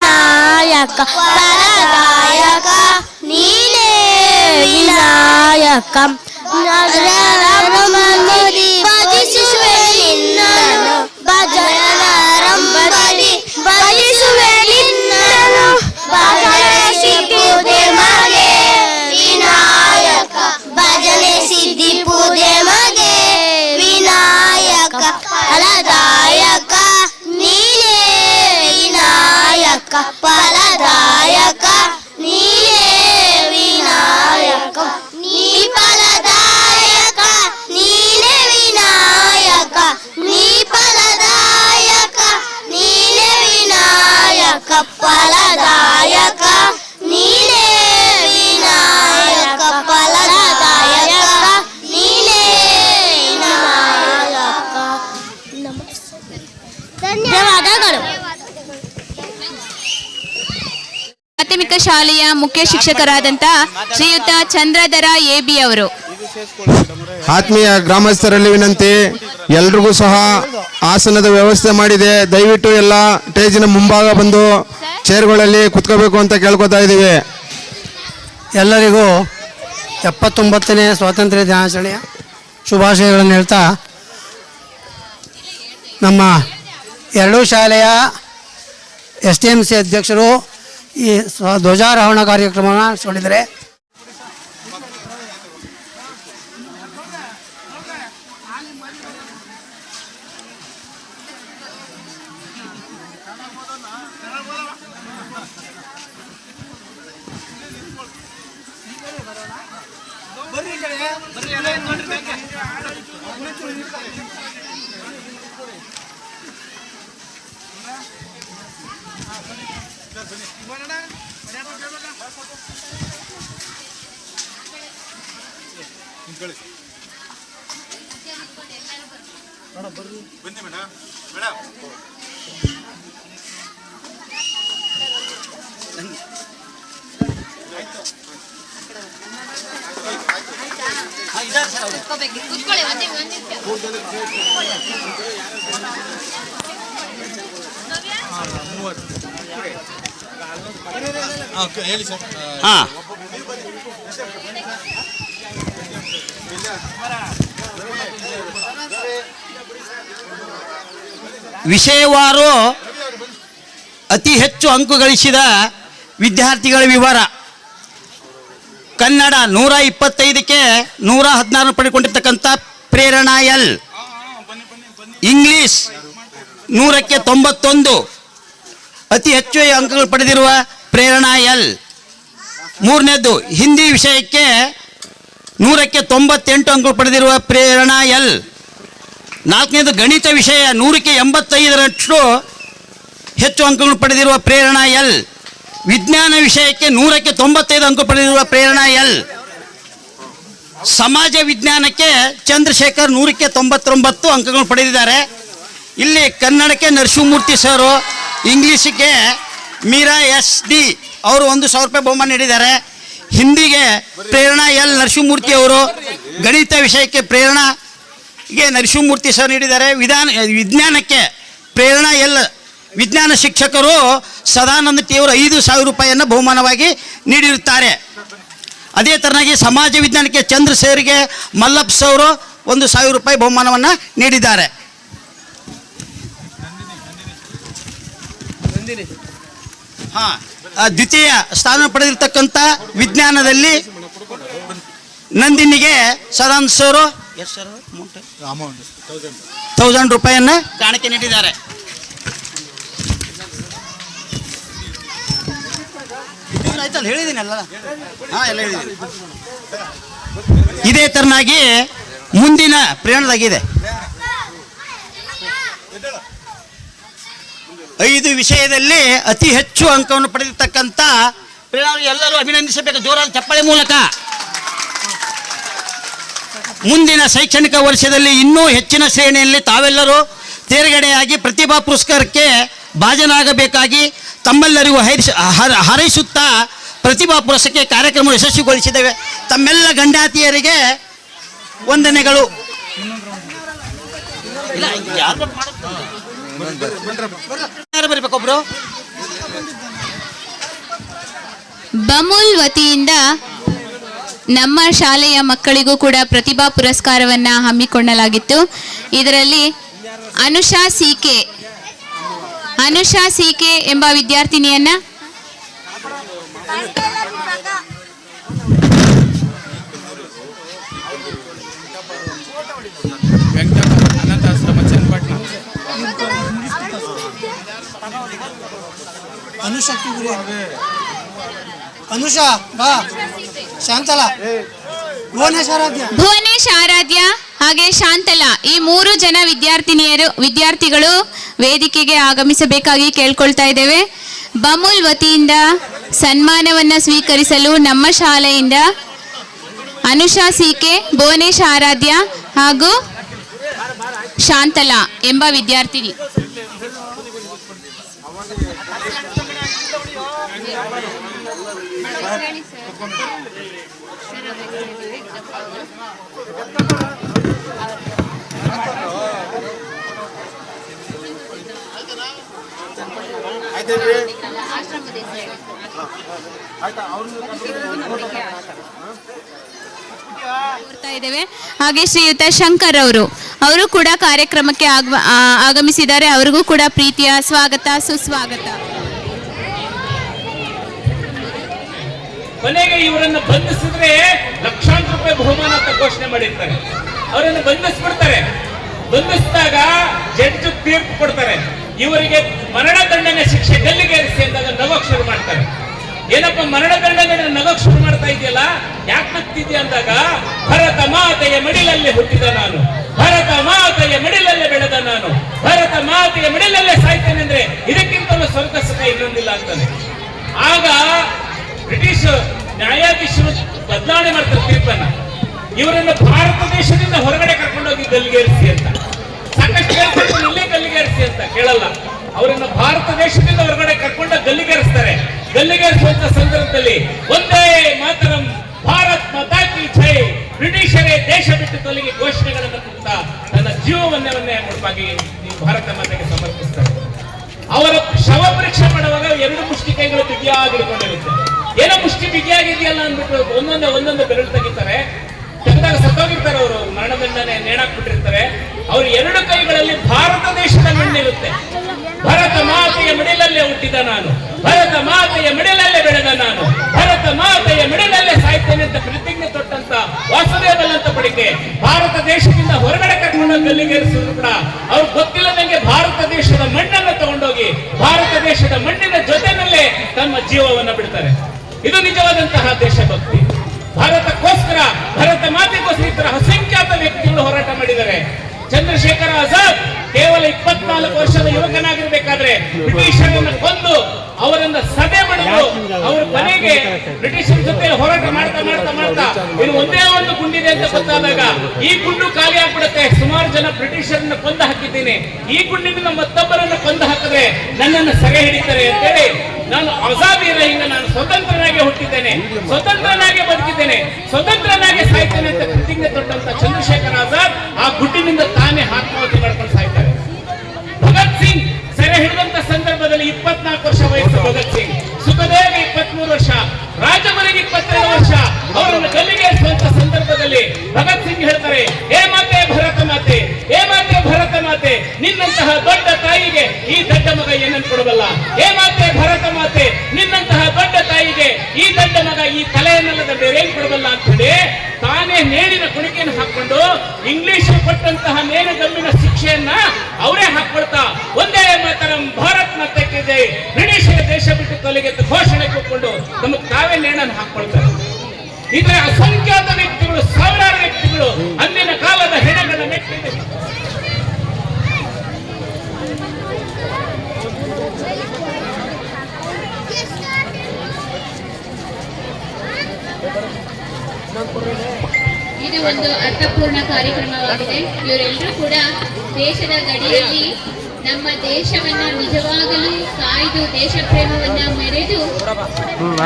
ನಾಯಕ ಪರದಾಯಕ ನೀನೇ ವಿನಾಯಕ ಭಜಿಸುವೆ ನಿನ್ನನು ಭಜನರಂಬದಿ ಭಜಿಸುವೆ ನಿನ್ನನು ಭಜನೆ ಸಿದ್ಧಿ ಮಗೆ ವಿನಾಯಕ ಭಜನೆ ಸಿದ್ಧಿ ಪೂಜೆ ಮಗೆ ವಿನಾಯಕ ಫಲದಾಯಕ ನೀನೇ ವಿನಾಯಕ ಫಲದಾಯಕ ನೀನೇ ವಿನಾಯಕ ನೀ ಫಲದಾಯಕ ನೀನೇ ವಿನಾಯಕ ನೀ ಫಲದಾಯಕ ನೀನೇ ವಿನಾಯಕ ಫಲದಾಯಕ ನೀನೇ ವಿನಾಯಕ ಫಲದಾಯಕ ನೀನೇ ವಿನಾಯಕ. ಧನ್ಯವಾದಗಳು. ಪ್ರಾಥಮಿಕ ಶಾಲೆಯ ಮುಖ್ಯ ಶಿಕ್ಷಕರಾದಂಥ ಶ್ರೀಯುತ ಚಂದ್ರಧರ ಎಬಿ ಅವರು. ಆತ್ಮೀಯ ಗ್ರಾಮಸ್ಥರಲ್ಲಿ ವಿನಂತಿ, ಎಲ್ರಿಗೂ ಸಹ ಆಸನದ ವ್ಯವಸ್ಥೆ ಮಾಡಿದೆ. ದಯವಿಟ್ಟು ಎಲ್ಲ ಸ್ಟೇಜಿನ ಮುಂಭಾಗ ಬಂದು ಚೇರ್ಗಳಲ್ಲಿ ಕುತ್ಕೋಬೇಕು ಅಂತ ಕೇಳ್ಕೊತಾ ಇದ್ದೀವಿ. ಎಲ್ಲರಿಗೂ 79ನೇ ಸ್ವಾತಂತ್ರ್ಯ ದಿನಾಚರಣೆಯ ಶುಭಾಶಯಗಳನ್ನು ಹೇಳ್ತಾ, ನಮ್ಮ ಎರಡೂ ಶಾಲೆಯ STMC ಅಧ್ಯಕ್ಷರು ಈ ಧ್ವಜಾರೋಹಣ ಕಾರ್ಯಕ್ರಮವನ್ನು ನಡೆಸಿಕೊಂಡಿದ್ದಾರೆ. ವಿಷಯವಾರು ಅತಿ ಹೆಚ್ಚು ಅಂಕ ಗಳಿಸಿದ ವಿದ್ಯಾರ್ಥಿಗಳ ವಿವರ. ಕನ್ನಡ 125ಕ್ಕೆ 116 ಪಡೆದುಕೊಂಡಿರ್ತಕ್ಕಂಥ ಪ್ರೇರಣಾ ಎಲ್. ಇಂಗ್ಲಿಷ್ 100ಕ್ಕೆ 91 ಅತಿ ಹೆಚ್ಚು ಅಂಕಗಳು ಪಡೆದಿರುವ ಪ್ರೇರಣಾ ಎಲ್. ಮೂರನೇದು ಹಿಂದಿ ವಿಷಯಕ್ಕೆ 100ಕ್ಕೆ 98 ಅಂಕಗಳು ಪಡೆದಿರುವ ಪ್ರೇರಣಾ ಎಲ್. ನಾಲ್ಕನೇದು ಗಣಿತ ವಿಷಯ 100ಕ್ಕೆ 85ರಷ್ಟು ಹೆಚ್ಚು ಅಂಕಗಳು ಪಡೆದಿರುವ ಪ್ರೇರಣಾ ಎಲ್. ವಿಜ್ಞಾನ ವಿಷಯಕ್ಕೆ 100ಕ್ಕೆ 95 ಅಂಕ ಪಡೆದಿರುವ ಪ್ರೇರಣಾ ಎಲ್. ಸಮಾಜ ವಿಜ್ಞಾನಕ್ಕೆ ಚಂದ್ರಶೇಖರ್ 100ಕ್ಕೆ 99 ಅಂಕಗಳು ಪಡೆದಿದ್ದಾರೆ. ಇಲ್ಲಿ ಕನ್ನಡಕ್ಕೆ ನರಸಿಂಹಮೂರ್ತಿ ಸರು, ಇಂಗ್ಲೀಷಿಗೆ ಮೀರಾ SD ಅವರು 1,000 ರೂಪಾಯಿ ಬಹುಮಾನ ನೀಡಿದ್ದಾರೆ. ಹಿಂದಿಗೆ ಪ್ರೇರಣಾ ಎಲ್ ನರಸಿಂಹಮೂರ್ತಿ ಅವರು, ಗಣಿತ ವಿಷಯಕ್ಕೆ ಪ್ರೇರಣಾಗೆ ನರಸಿಂಹಮೂರ್ತಿ ಸರ್ ನೀಡಿದ್ದಾರೆ. ವಿಜ್ಞಾನಕ್ಕೆ ಪ್ರೇರಣಾ ಎಲ್ ವಿಜ್ಞಾನ ಶಿಕ್ಷಕರು ಸದಾನಂದ ಟಿ ಅವರು 5,000 ರೂಪಾಯಿಯನ್ನು ಬಹುಮಾನವಾಗಿ ನೀಡಿರುತ್ತಾರೆ. ಅದೇ ಥರನಾಗಿ ಸಮಾಜ ವಿಜ್ಞಾನಕ್ಕೆ ಚಂದ್ರ ಸರ್ಗೆ ಮಲ್ಲಪ್ಪ ಸವರು 1,000 ರೂಪಾಯಿ ಬಹುಮಾನವನ್ನು ನೀಡಿದ್ದಾರೆ. ದ್ವಿತೀಯ ಸ್ಥಾನ ಪಡೆದಿರ್ತಕ್ಕಂಥ ವಿಜ್ಞಾನದಲ್ಲಿ ನಂದಿನಿಗೆ ಸದಾನಂದ ಸರು 1,000 ರೂಪಾಯಿಯನ್ನು ಕಾಣಿಕೆ ನೀಡಿದ್ದಾರೆ. ಆಯ್ತಲ್ಲ, ಹೇಳಿದ್ದೀನಲ್ಲ. ಎಲ್ಲ ಹೇಳಿದ್ದೀನಿ. ಇದೇ ಥರನಾಗಿ ಮುಂದಿನ ಪ್ರೇರಣದಾಗಿದೆ 5 ವಿಷಯದಲ್ಲಿ ಅತಿ ಹೆಚ್ಚು ಅಂಕವನ್ನು ಪಡೆದಿರ್ತಕ್ಕಂಥ ಎಲ್ಲರೂ ಅಭಿನಂದಿಸಬೇಕು ಜೋರಾದ ಚಪ್ಪಾಳೆ ಮೂಲಕ. ಮುಂದಿನ ಶೈಕ್ಷಣಿಕ ವರ್ಷದಲ್ಲಿ ಇನ್ನೂ ಹೆಚ್ಚಿನ ಶ್ರೇಣಿಯಲ್ಲಿ ತಾವೆಲ್ಲರೂ ತೇರ್ಗಡೆಯಾಗಿ ಪ್ರತಿಭಾ ಪುರಸ್ಕಾರಕ್ಕೆ ಭಾಜನರಾಗಬೇಕಾಗಿ ತಮ್ಮೆಲ್ಲರಿಗೂ ಹಾರೈಸುತ್ತಾ ಪ್ರತಿಭಾ ಪುರಸ್ಕಾರಕ್ಕೆ ಕಾರ್ಯಕ್ರಮ ಯಶಸ್ವಿಗೊಳಿಸಿದ್ದೇವೆ. ತಮ್ಮೆಲ್ಲ ಗಂಡಾತಿಯರಿಗೆ ವಂದನೆಗಳು. ಯಾರು ಬರಬೇಕೊಬ್ರು? ಬಮೂಲ್ ವತಿಯಿಂದ ನಮ್ಮ ಶಾಲೆಯ ಮಕ್ಕಳಿಗೂ ಕೂಡ ಪ್ರತಿಭಾ ಪುರಸ್ಕಾರವನ್ನು ಹಮ್ಮಿಕೊಳ್ಳಲಾಗಿತ್ತು. ಇದರಲ್ಲಿ ಅನುಷಾ ಸಿಕೆ ಎಂಬ ವಿದ್ಯಾರ್ಥಿನಿಯನ್ನ ಅನುಷಾ ಬಾ, ಶಾಂತಲಾ, ಭುವನೇಶ್ ಆರಾಧ್ಯ ಹಾಗೆ ಶಾಂತಲಾ, ಈ 3 ಜನ ವಿದ್ಯಾರ್ಥಿಗಳು ವೇದಿಕೆಗೆ ಆಗಮಿಸಬೇಕಾಗಿ ಕೇಳ್ಕೊಳ್ತಾ ಇದ್ದೇವೆ. ಬಮೂಲ್ ವತಿಯಿಂದ ಸನ್ಮಾನವನ್ನು ಸ್ವೀಕರಿಸಲು ನಮ್ಮ ಶಾಲೆಯಿಂದ ಅನುಷಾ ಸಿಕೆ, ಭುವನೇಶ್ ಆರಾಧ್ಯ ಹಾಗೂ ಶಾಂತಲಾ ಎಂಬ ವಿದ್ಯಾರ್ಥಿನಿ. ಹಾಗೆ ಶ್ರೀಯುತ ಶಂಕರ್ ಅವರು ಕೂಡ ಕಾರ್ಯಕ್ರಮಕ್ಕೆ ಆಗಮಿಸಿದ್ದಾರೆ. ಅವರಿಗೂ ಕೂಡ ಪ್ರೀತಿಯ ಸ್ವಾಗತ ಸುಸ್ವಾಗತ. ಕೊನೆಗೆ ಇವರನ್ನು ಬಂಧಿಸಿದ್ರೆ ಲಕ್ಷಾಂತರ ರೂಪಾಯಿ ಬಹುಮಾನ ಅಂತ ಘೋಷಣೆ ಮಾಡಿರ್ತಾರೆ. ಅವರನ್ನು ಬಂಧಿಸ್ಬಿಡ್ತಾರೆ. ಬಂಧಿಸಿದಾಗ ಜಡ್ಜ್ ತೀರ್ಪು ಕೊಡ್ತಾರೆ, ಇವರಿಗೆ ಮರಣದಂಡನೆ ಶಿಕ್ಷೆ ಗಲ್ಲಿಗೇರಿಸಿ ಅಂದಾಗ ನಗೋಕ್ ಶುರು ಮಾಡ್ತಾರೆ. ಏನಪ್ಪ ಮರಣದಂಡನೆ ನಗೋಕ್ ಶುರು ಮಾಡ್ತಾ ಇದೆಯಲ್ಲ, ಯಾಕೆ ನಗ್ತಿದ್ಯಾ ಅಂದಾಗ, ಭರತ ಮಾತೆಯ ಮಡಿಲಲ್ಲಿ ಹುಟ್ಟಿದ ನಾನು, ಭರತ ಮಾತೆಯ ಮಡಿಲಲ್ಲೇ ಬೆಳೆದ ನಾನು, ಭರತ ಮಾತೆಯ ಮಡಿಲಲ್ಲೇ ಸಾಯ್ತೇನೆ ಅಂದ್ರೆ ಇದಕ್ಕಿಂತಲೂ ಸ್ವರ್ಗ ಸುಖ ಇನ್ನೊಂದಿಲ್ಲ ಅಂತಾನೆ. ಆಗ ಬ್ರಿಟಿಷ್ ನ್ಯಾಯಾಧೀಶರು ಬದಲಾವಣೆ ಮಾಡ್ತಾರೆ ತೀರ್ಪನ್ನ. ಇವರನ್ನು ಭಾರತ ದೇಶದಿಂದ ಹೊರಗಡೆ ಕರ್ಕೊಂಡೋಗಿ ಗಲ್ಲಿಗೇರಿಸಿ ಅಂತ. ಸಾಕಷ್ಟು ಹೇಳ್ತಾರೆ, ಇಲ್ಲೇ ಗಲ್ಲಿಗೇರಿಸಿ ಅಂತ ಕೇಳಲ್ಲ. ಅವರನ್ನು ಭಾರತ ದೇಶದಿಂದ ಹೊರಗಡೆ ಕರ್ಕೊಂಡು ಗಲ್ಲಿಗೇರಿಸ್ತಾರೆ. ಗಲ್ಲಿಗೇರಿಸುವಂತ ಸಂದರ್ಭದಲ್ಲಿ ಒಂದೇ ಮಾತರಂ ಭಾರತ್ ಮಾತಾ ಕಿ ಜೈ, ಬ್ರಿಟಿಷರೇ ದೇಶ ಬಿಟ್ಟು ತೊಲಗಿ ಘೋಷಣೆಗಳನ್ನು ಕೊಡ್ತಾ ತನ್ನ ಜೀವವನ್ನೇ ಮುಡುಪಾಗಿ ಭಾರತ ಮಾತೆಗೆ ಸಮರ್ಪಿಸ್ತಾರೆ. ಅವರ ಶವ ಪರೀಕ್ಷೆ ಮಾಡುವಾಗ 2 ಮುಷ್ಟಿ ಕೈಗಳು ಬಿಗಿಯಾಗಿಡ್ಕೊಂಡಿರುತ್ತೆ. ಏನೋ ಮುಷ್ಟಿ ಬಿಗಿಯಾಗಿದೆಯಲ್ಲ ಅಂದ್ಬಿಟ್ಟು ಒಂದೊಂದು ಬೆರಳು ತೆಗಿತಾರೆ. ತೆಗೆದಾಗ ಸತ್ತೋಗಿರ್ತಾರೆ ಅವರು, ಮರಣದಂಡನೆ ನೇಣಾಕ್ಬಿಟ್ಟಿರ್ತಾರೆ. ಅವ್ರ 2 ಕೈಗಳಲ್ಲಿ ಭಾರತ ದೇಶದ ಮಣ್ಣಿರುತ್ತೆ. ಭರತ ಮಾತೆಯ ಮಡಿಲಲ್ಲೇ ಹುಟ್ಟಿದ ನಾನು, ಭರತ ಮಾತೆಯ ಮಡಿಲಲ್ಲೇ ಬೆಳೆದ ನಾನು, ಭರತ ಮಾತೆಯ ಮಡಿಲಲ್ಲೇ ಸಾಯ್ತೇನೆ ಅಂತ ಪ್ರತಿಜ್ಞೆ ತೊಟ್ಟಂತ ವಾಸುದೇವನಂತ ಪಡಿಕೆ ಭಾರತ ದೇಶದಿಂದ ಹೊರಗಡೆ ಕರ್ಕೊಂಡು ಗಲ್ಲಿಗೇರಿಸಿದ್ರು ಕೂಡ ಅವ್ರು ಗೊತ್ತಿಲ್ಲದಂಗೆ ಭಾರತ ದೇಶದ ಮಣ್ಣನ್ನು ತಗೊಂಡೋಗಿ ಭಾರತ ದೇಶದ ಮಣ್ಣಿನ ಜೊತೆನಲ್ಲೇ ತಮ್ಮ ಜೀವವನ್ನು ಬಿಡ್ತಾರೆ. ಇದು ನಿಜವಾದಂತಹ ದೇಶಭಕ್ತಿ. ಭಾರತಕ್ಕೋಸ್ಕರ, ಭಾರತ ಮಾತೆಗೋಸ್ಕರ ಈ ತರ ಅಸಂಖ್ಯಾತ ವ್ಯಕ್ತಿಗಳು ಹೋರಾಟ ಮಾಡಿದ್ದಾರೆ. ಚಂದ್ರಶೇಖರ ಆಜಾದ್ ಕೇವಲ 24 ವರ್ಷದ ಯುವಕನಾಗಿರ್ಬೇಕಾದ್ರೆ ಬ್ರಿಟಿಷರನ್ನು ಕೊಂದು ಅವರನ್ನ ಸದೆ ಮಾಡಿದ್ರು. ಅವರು ಕೊನೆಗೆ ಬ್ರಿಟಿಷರ ಜೊತೆ ಹೋರಾಟ ಮಾಡ್ತಾ ಇನ್ನು ಒಂದೇ ಒಂದು ಗುಂಡಿದೆ ಅಂತ ಗೊತ್ತಾದಾಗ ಈ ಗುಂಡು ಖಾಲಿ ಆಗ್ಬಿಡುತ್ತೆ, ಸುಮಾರು ಜನ ಬ್ರಿಟಿಷರನ್ನ ಕೊಂದು ಹಾಕಿದ್ದೀನಿ, ಈ ಗುಂಡಿನಿಂದ ಮತ್ತೊಬ್ಬರನ್ನ ಕೊಂದು ಹಾಕಿದ್ರೆ ನನ್ನನ್ನು ಸೆರೆ ಹಿಡಿತಾರೆ ಅಂತೇಳಿ ನಾನು ಆಜಾದಿಯಿಂದ ನಾನು ಸ್ವತಂತ್ರನಾಗಿ ಹುಟ್ಟಿದ್ದೇನೆ, ಸ್ವತಂತ್ರನಾಗಿ ಬದುಕಿದ್ದೇನೆ, ಸ್ವತಂತ್ರನಾಗಿ ಸಾಯ್ತೇನೆ ಅಂತ ಪ್ರತಿಜ್ಞೆ ತೊಟ್ಟಂತ ಚಂದ್ರಶೇಖರ್ ಆಜಾದ್ ಆ ಗುಡ್ಡಿನಿಂದ ತಾನೇ ಆತ್ಮಹತ್ಯೆ ಮಾಡ್ಕೊಂಡು ಸಾಯ್ತಾರೆ. ಭಗತ್ ಸಿಂಗ್ ಸೆರೆ ಹಿಡಿದಂತ ಸಂದರ್ಭದಲ್ಲಿ 24 ವರ್ಷ ವಯಸ್ಸು ಭಗತ್ ಸಿಂಗ್, ಸುಖದೇವ್ 23 ವರ್ಷ, ರಾಜಗುರಿಗೆ 22 ವರ್ಷ. ಅವರನ್ನು ಗಲ್ಲಿಗೇರಿಸುವಂತ ಸಂದರ್ಭದಲ್ಲಿ ಭಗತ್ ಸಿಂಗ್ ಹೇಳ್ತಾರೆ, ಹೇ ಮಾತೆ ಭರತ ಮಾತೆ, ಹೇ ಮಾತೆ ಭರತ ಮಾತೆ, ನಿನ್ನಂತಹ ದೊಡ್ಡ ತಾಯಿಗೆ ಈ ದೊಡ್ಡ ಮಗ ಏನನ್ನು ಕೊಡಬಲ್ಲ. ಹೇ ಮಾತೆ ಭರತ ಮಾತೆ, ನಿನ್ನಂತಹ ದೊಡ್ಡ ತಾಯಿಗೆ ಈ ದೊಡ್ಡ ಮಗ ಈ ತಲೆಯನ್ನಲ್ಲದ ಬೇರೆ ಏನ್ ಕೊಡಬಲ್ಲ ಅಂತ ಹೇಳಿ ತಾನೇ ನೇಣಿನ ಕುಣಿಕೆಯನ್ನು ಹಾಕೊಂಡು ಇಂಗ್ಲಿಷ್ ಕೊಟ್ಟಂತಹ ನೇಣಗಮ್ಮಿನ ಶಿಕ್ಷೆಯನ್ನ ಅವರೇ ಹಾಕೊಳ್ತಾ ಒಂದೇ ಮಾತರಂ ಭಾರತ್ ಮಾತೆಗೆ ಜೈ, ಬ್ರಿಟಿಷರ ದೇಶ ಬಿಟ್ಟು ತೊಲಗಿ ಘೋಷಣೆ ಕೊಟ್ಕೊಂಡು ನಮಗೆ ತಾವೇ ನೇಣನ್ನು ಹಾಕೊಳ್ತಾರೆ. ಇದರ ಅಸಂಖ್ಯಾತ ವ್ಯಕ್ತಿಗಳು, ಸಾವಿರಾರು ವ್ಯಕ್ತಿಗಳು ಅಂದಿನ ಕಾಲದ ಹೆಣಗಳ ಮೆಟ್ಟಿದೆ. ಇದು ಒಂದು ಅರ್ಥಪೂರ್ಣ ಕಾರ್ಯಕ್ರಮವಾಗಿದೆ. ಇವರೆಲ್ಲರೂ ಕೂಡ ದೇಶದ ಗಡಿಯಲ್ಲಿ ನಮ್ಮ ದೇಶವನ್ನ ನಿಜವಾಗಲೂ ಕಾಯ್ದು ದೇಶ ಪ್ರೇಮವನ್ನ ಮೆರೆದು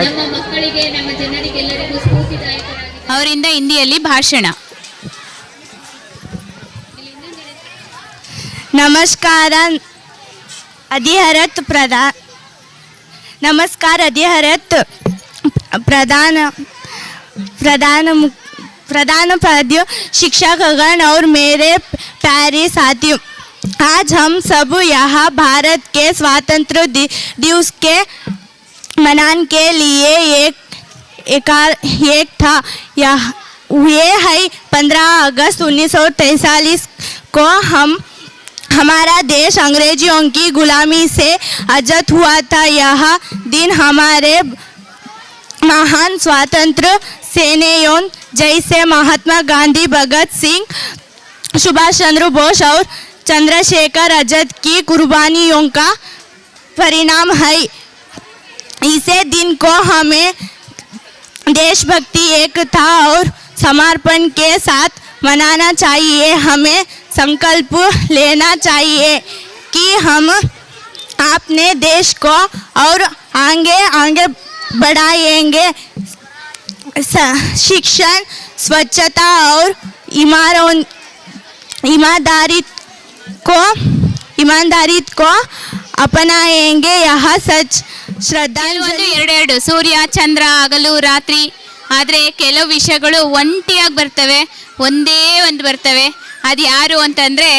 ನಮ್ಮ ಮಕ್ಕಳಿಗೆ ನಮ್ಮ ಜನರಿಗೆಲ್ಲರಿಗೂ ಸ್ಫೂರ್ತಿದಾಯಕರಾಗಿ ಅವರಿಂದ ಹಿಂದಿಯಲ್ಲಿ ಭಾಷಣ. नमस्कार अधिहरत प्रधान पद्य शिक्षकगण और मेरे प्यारे साथियों, आज हम सब यहाँ भारत के स्वतंत्र दिवस के मनाने के लिए एक था। ये है 15 अगस्त 1943 को हमारा देश अंग्रेजियों की गुलामी से आज़ाद हुआ था। यह दिन हमारे महान स्वतंत्र सेनानियों जैसे महात्मा गांधी, भगत सिंह, सुभाष चंद्र बोस और चंद्रशेखर आज़ाद की कुर्बानियों का परिणाम है। इसे दिन को हमें देशभक्ति, एकता और समर्पण के साथ मनाना चाहिए। हमें संकल्प लेना चाहिए कि हम अपने देश को और आगे बढ़ाएंगे। शिक्षण, स्वच्छता और ईमानदारी को अपनाएंगे। यह सच ಕೆಲವೊಂದು श्रद्धांजलि ಎರಡೆರಡು ಸೂರ್ಯ ಚಂದ್ರ ಹಗಲು ರಾತ್ರಿ, ಆದರೆ ಕೆಲವು ವಿಷಯಗಳು ಒಂಟಿಯಾಗಿ ಬರ್ತವೆ, ಒಂದೇ ಒಂದು ಬರ್ತವೆ. ಅದು ಯಾರು ಅಂತಂದರೆ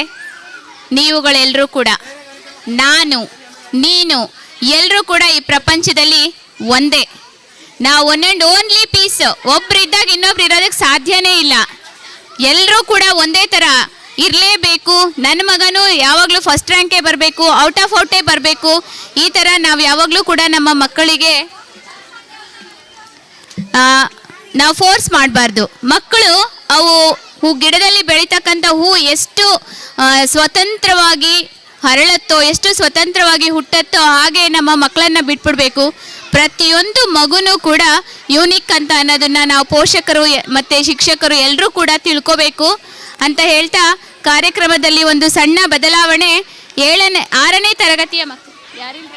ನೀವುಗಳೆಲ್ಲರೂ ಕೂಡ, ನಾನು, ನೀನು ಎಲ್ಲರೂ ಕೂಡ ಈ ಪ್ರಪಂಚದಲ್ಲಿ ಒಂದೇ. ನಾವು ಒನ್ ಆ್ಯಂಡ್ ಓನ್ಲಿ ಪೀಸ್. ಒಬ್ಬರಿದ್ದಾಗ ಇನ್ನೊಬ್ರು ಇರೋದಕ್ಕೆ ಸಾಧ್ಯನೇ ಇಲ್ಲ. ಎಲ್ಲರೂ ಕೂಡ ಒಂದೇ ಥರ ಇರಲೇಬೇಕು. ನನ್ನ ಮಗನೂ ಯಾವಾಗಲೂ ಫಸ್ಟ್ ರ್ಯಾಂಕೇ ಬರಬೇಕು, ಔಟ್ ಆಫ್ ಔಟೇ ಬರಬೇಕು. ಈ ಥರ ನಾವು ಯಾವಾಗಲೂ ಕೂಡ ನಮ್ಮ ಮಕ್ಕಳಿಗೆ ನಾವು ಫೋರ್ಸ್ ಮಾಡಬಾರ್ದು. ಮಕ್ಕಳು ಅವು ಗಿಡದಲ್ಲಿ ಬೆಳೀತಕ್ಕಂಥ ಹೂ ಎಷ್ಟು ಸ್ವತಂತ್ರವಾಗಿ ಹರಳುತ್ತೋ, ಎಷ್ಟು ಸ್ವತಂತ್ರವಾಗಿ ಹುಟ್ಟತ್ತೋ ಹಾಗೆ ನಮ್ಮ ಮಕ್ಕಳನ್ನ ಬಿಟ್ಬಿಡ್ಬೇಕು. ಪ್ರತಿಯೊಂದು ಮಗುನೂ ಕೂಡ ಯೂನಿಕ್ ಅಂತ ಅನ್ನೋದನ್ನು ನಾವು ಪೋಷಕರು ಮತ್ತು ಶಿಕ್ಷಕರು ಎಲ್ಲರೂ ಕೂಡ ತಿಳ್ಕೋಬೇಕು ಅಂತ ಹೇಳ್ತಾ, ಕಾರ್ಯಕ್ರಮದಲ್ಲಿ ಒಂದು ಸಣ್ಣ ಬದಲಾವಣೆ. 6ನೇ ತರಗತಿಯ ಮಕ್ಕಳು ಯಾರಿಲ್ಲ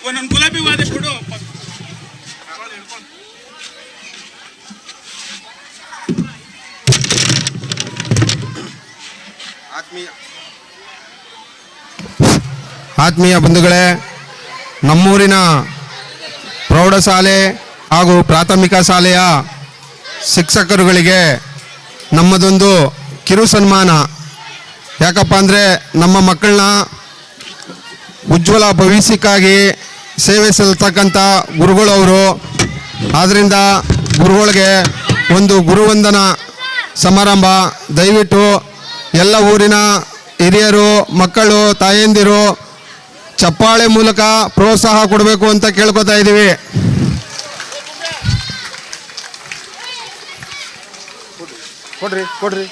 ಒಂದೊಂದು ಗುಲಾಬಿ ವಾದೆ ಕೊಡು. ಆತ್ಮೀಯ ಬಂಧುಗಳೇ, ನಮ್ಮೂರಿನ ಪ್ರೌಢಶಾಲೆ ಹಾಗೂ ಪ್ರಾಥಮಿಕ ಶಾಲೆಯ ಶಿಕ್ಷಕರುಗಳಿಗೆ ನಮ್ಮದೊಂದು ಕಿರು ಸನ್ಮಾನ. ಯಾಕಪ್ಪ ಅಂದರೆ ನಮ್ಮ ಮಕ್ಕಳನ್ನ ಉಜ್ವಲ ಭವಿಷ್ಯಕ್ಕಾಗಿ ಸೇವೆ ಸಲ್ಲಿಸ್ತಕ್ಕಂಥ ಗುರುಗಳವರು. ಆದ್ದರಿಂದ ಗುರುಗಳಿಗೆ ಒಂದು ಗುರುವಂದನ ಸಮಾರಂಭ. ದಯವಿಟ್ಟು ಎಲ್ಲ ಊರಿನ ಹಿರಿಯರು, ಮಕ್ಕಳು, ತಾಯಂದಿರು ಚಪ್ಪಾಳೆ ಮೂಲಕ ಪ್ರೋತ್ಸಾಹ ಕೊಡಬೇಕು ಅಂತ ಕೇಳ್ಕೊತಾ ಇದ್ದೀವಿ. ಕೊಡ್ರಿ ಕೊಡ್ರಿ.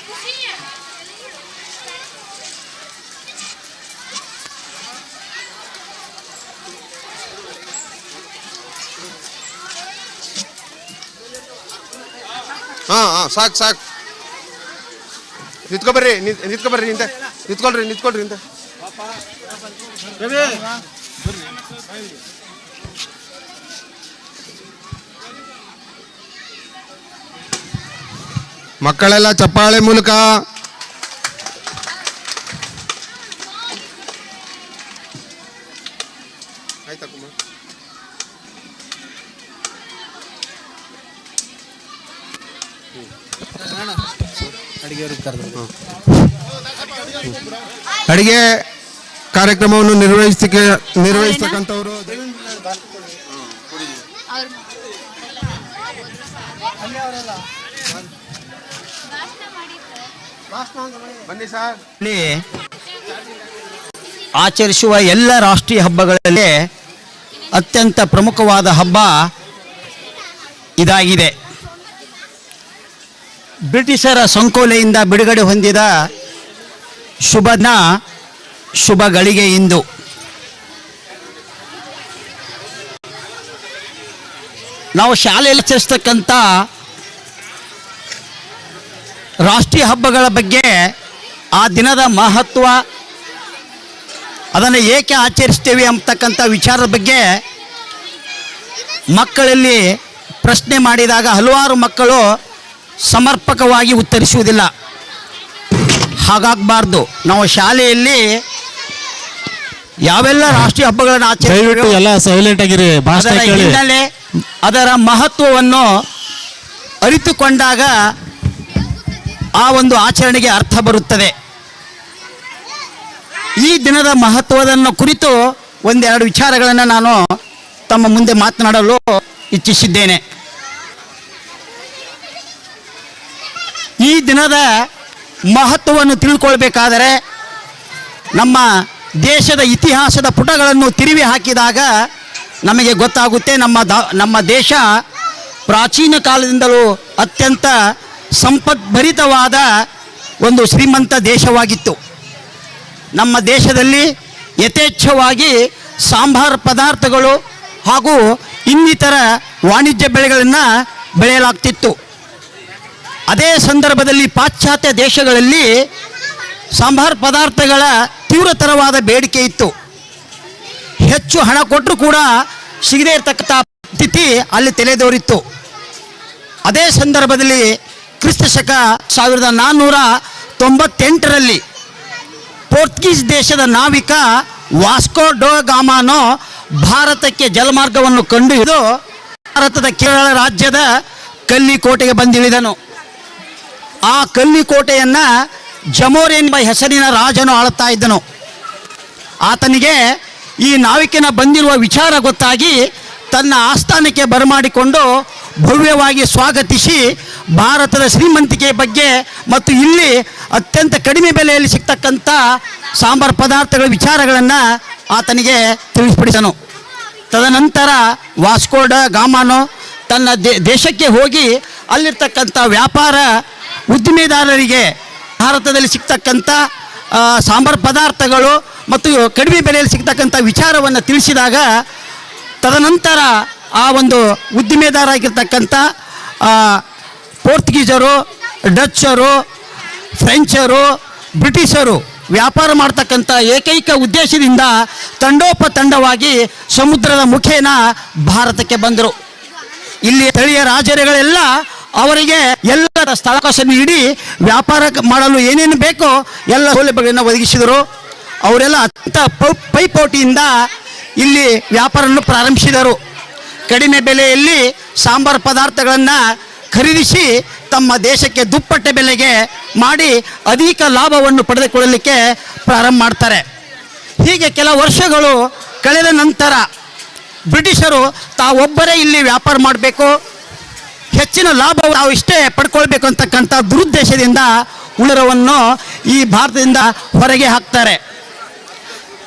ಹಾಂ ಸಾಕು ನಿಂತ್ಕೊಬರ್ರಿ ನಿಂತ್ಕೊಬರ್ರಿ ನಿಂತೆ ನಿಂತ್ಕೊಳ್ರಿ ನಿಂತೆ ಮಕ್ಕಳೆಲ್ಲ ಚಪ್ಪಾಳೆ ಮೂಲಕ ಆಯ್ತಾ ಕುಮಾರ್? ಅಡಿಗೆ ಕಾರ್ಯಕ್ರಮವನ್ನು ನಿರ್ವಹಿಸ್ತಕ್ಕಂಥವ್ರು ಬನ್ನಿ ಸರ್. ಇಲ್ಲಿ ಆಚರಿಸುವ ಎಲ್ಲ ರಾಷ್ಟ್ರೀಯ ಹಬ್ಬಗಳಲ್ಲಿ ಅತ್ಯಂತ ಪ್ರಮುಖವಾದ ಹಬ್ಬ ಇದಾಗಿದೆ. ಬ್ರಿಟಿಷರ ಸಂಕೋಲೆಯಿಂದ ಬಿಡುಗಡೆ ಹೊಂದಿದ ಶುಭ ಗಳಿಗೆ ಇಂದು. ನಾವು ಶಾಲೆಯಲ್ಲಿ ಆಚರಿಸ್ತಕ್ಕಂಥ ರಾಷ್ಟ್ರೀಯ ಹಬ್ಬಗಳ ಬಗ್ಗೆ, ಆ ದಿನದ ಮಹತ್ವ, ಅದನ್ನು ಏಕೆ ಆಚರಿಸ್ತೇವೆ ಅಂತಕ್ಕಂಥ ವಿಚಾರದ ಬಗ್ಗೆ ಮಕ್ಕಳಲ್ಲಿ ಪ್ರಶ್ನೆ ಮಾಡಿದಾಗ ಹಲವಾರು ಮಕ್ಕಳು ಸಮರ್ಪಕವಾಗಿ ಉತ್ತರಿಸುವುದಿಲ್ಲ. ಹಾಗಾಗಬಾರ್ದು. ನಾವು ಶಾಲೆಯಲ್ಲಿ ಯಾವೆಲ್ಲ ರಾಷ್ಟ್ರೀಯ ಹಬ್ಬಗಳನ್ನು ಆಚರಿಸ್ತೇವೆ ಎಲ್ಲ ಸೈಲೆಂಟ್ ಆಗಿರಿ, ಅದರ ಹಿನ್ನೆಲೆ, ಅದರ ಮಹತ್ವವನ್ನು ಅರಿತುಕೊಂಡಾಗ ಆ ಒಂದು ಆಚರಣೆಗೆ ಅರ್ಥ ಬರುತ್ತದೆ. ಈ ದಿನದ ಮಹತ್ವವನ್ನು ಕುರಿತು ಒಂದೆರಡು ವಿಚಾರಗಳನ್ನು ನಾನು ತಮ್ಮ ಮುಂದೆ ಮಾತನಾಡಲು ಇಚ್ಛಿಸಿದ್ದೇನೆ. ಈ ದಿನದ ಮಹತ್ವವನ್ನು ತಿಳ್ಕೊಳ್ಬೇಕಾದರೆ ನಮ್ಮ ದೇಶದ ಇತಿಹಾಸದ ಪುಟಗಳನ್ನು ತಿರುವಿ ಹಾಕಿದಾಗ ನಮಗೆ ಗೊತ್ತಾಗುತ್ತೆ. ನಮ್ಮ ದೇಶ ಪ್ರಾಚೀನ ಕಾಲದಿಂದಲೂ ಅತ್ಯಂತ ಸಂಪದ್ಭರಿತವಾದ ಒಂದು ಶ್ರೀಮಂತ ದೇಶವಾಗಿತ್ತು. ನಮ್ಮ ದೇಶದಲ್ಲಿ ಯಥೇಚ್ಛವಾಗಿ ಸಾಂಬಾರ ಪದಾರ್ಥಗಳು ಹಾಗೂ ಇನ್ನಿತರ ವಾಣಿಜ್ಯ ಬೆಳೆಗಳನ್ನು ಬೆಳೆಯಲಾಗ್ತಿತ್ತು. ಅದೇ ಸಂದರ್ಭದಲ್ಲಿ ಪಾಶ್ಚಾತ್ಯ ದೇಶಗಳಲ್ಲಿ ಸಾಂಬಾರ ಪದಾರ್ಥಗಳ ತೀವ್ರತರವಾದ ಬೇಡಿಕೆ ಇತ್ತು. ಹೆಚ್ಚು ಹಣ ಕೊಟ್ಟರೂ ಕೂಡ ಸಿಗದೇ ಇರತಕ್ಕಂಥ ಸ್ಥಿತಿ ಅಲ್ಲಿ ತಲೆದೋರಿತ್ತು. ಅದೇ ಸಂದರ್ಭದಲ್ಲಿ ಕ್ರಿಸ್ತ ಶಕ 1498ರಲ್ಲಿ ಪೋರ್ಚುಗೀಸ್ ದೇಶದ ನಾವಿಕ ವಾಸ್ಕೋ ಡ ಗಾಮಾನೋ ಭಾರತಕ್ಕೆ ಜಲಮಾರ್ಗವನ್ನು ಕಂಡುಹಿಡಿದು ಭಾರತದ ಕೇರಳ ರಾಜ್ಯದ ಕಲ್ಲಿಕೋಟೆಗೆ ಬಂದಿಳಿದನು. ಆ ಕಲ್ಲಿಕೋಟೆಯನ್ನು ಜಮೋರ್ ಎಂಬ ಹೆಸರಿನ ರಾಜನು ಆಳುತ್ತಾ ಇದ್ದನು. ಆತನಿಗೆ ಈ ನಾವಿಕನ ಬಂದಿರುವ ವಿಚಾರ ಗೊತ್ತಾಗಿ ತನ್ನ ಆಸ್ಥಾನಕ್ಕೆ ಬರಮಾಡಿಕೊಂಡು ಭವ್ಯವಾಗಿ ಸ್ವಾಗತಿಸಿ ಭಾರತದ ಶ್ರೀಮಂತಿಕೆ ಬಗ್ಗೆ ಮತ್ತು ಇಲ್ಲಿ ಅತ್ಯಂತ ಕಡಿಮೆ ಬೆಲೆಯಲ್ಲಿ ಸಿಗ್ತಕ್ಕಂಥ ಸಾಂಬಾರ ಪದಾರ್ಥಗಳ ವಿಚಾರಗಳನ್ನು ಆತನಿಗೆ ತಿಳಿಸ್ಪಡಿಸನು. ತದನಂತರ ವಾಸ್ಕೋ ಡ ಗಾಮಾನೋ ತನ್ನ ದೇಶಕ್ಕೆ ಹೋಗಿ ಅಲ್ಲಿರ್ತಕ್ಕಂಥ ವ್ಯಾಪಾರ ಉದ್ದಿಮೆದಾರರಿಗೆ ಭಾರತದಲ್ಲಿ ಸಿಗ್ತಕ್ಕಂಥ ಸಾಂಬಾರ ಪದಾರ್ಥಗಳು ಮತ್ತು ಕಡಿಮೆ ಬೆಲೆಯಲ್ಲಿ ಸಿಗ್ತಕ್ಕಂಥ ವಿಚಾರವನ್ನು ತಿಳಿಸಿದಾಗ ತದನಂತರ ಆ ಒಂದು ಉದ್ದಿಮೆದಾರ ಆಗಿರ್ತಕ್ಕಂಥ ಪೋರ್ಚುಗೀಸರು, ಡಚ್ಚರು, ಫ್ರೆಂಚರು, ಬ್ರಿಟಿಷರು ವ್ಯಾಪಾರ ಮಾಡ್ತಕ್ಕಂಥ ಏಕೈಕ ಉದ್ದೇಶದಿಂದ ತಂಡೋಪತಂಡವಾಗಿ ಸಮುದ್ರದ ಮುಖೇನ ಭಾರತಕ್ಕೆ ಬಂದರು. ಇಲ್ಲಿ ಸ್ಥಳೀಯ ರಾಜರುಗಳೆಲ್ಲ ಅವರಿಗೆ ಎಲ್ಲ ಸ್ಥಳಾವಕಾಶ ನೀಡಿ ವ್ಯಾಪಾರ ಮಾಡಲು ಏನೇನು ಬೇಕೋ ಎಲ್ಲ ಸೌಲಭ್ಯಗಳನ್ನು ಒದಗಿಸಿದರು. ಅವರೆಲ್ಲ ಅತ್ಯಂತ ಪೈಪೋಟಿಯಿಂದ ಇಲ್ಲಿ ವ್ಯಾಪಾರವನ್ನು ಪ್ರಾರಂಭಿಸಿದರು. ಕಡಿಮೆ ಬೆಲೆಯಲ್ಲಿ ಸಾಂಬಾರ ಪದಾರ್ಥಗಳನ್ನು ಖರೀದಿಸಿ ತಮ್ಮ ದೇಶಕ್ಕೆ ದುಪ್ಪಟ್ಟೆ ಬೆಲೆಗೆ ಮಾಡಿ ಅಧಿಕ ಲಾಭವನ್ನು ಪಡೆದುಕೊಳ್ಳಲಿಕ್ಕೆ ಪ್ರಾರಂಭ ಮಾಡ್ತಾರೆ. ಹೀಗೆ ಕೆಲ ವರ್ಷಗಳು ಕಳೆದ ನಂತರ ಬ್ರಿಟಿಷರು ತಾವೊಬ್ಬರೇ ಇಲ್ಲಿ ವ್ಯಾಪಾರ ಮಾಡಬೇಕು, ಹೆಚ್ಚಿನ ಲಾಭ ನಾವು ಇಷ್ಟೇ ಪಡ್ಕೊಳ್ಬೇಕು ಅಂತಕ್ಕಂಥ ದುರುದ್ದೇಶದಿಂದ ಉಳಿರವನ್ನು ಈ ಭಾರತದಿಂದ ಹೊರಗೆ ಹಾಕ್ತಾರೆ.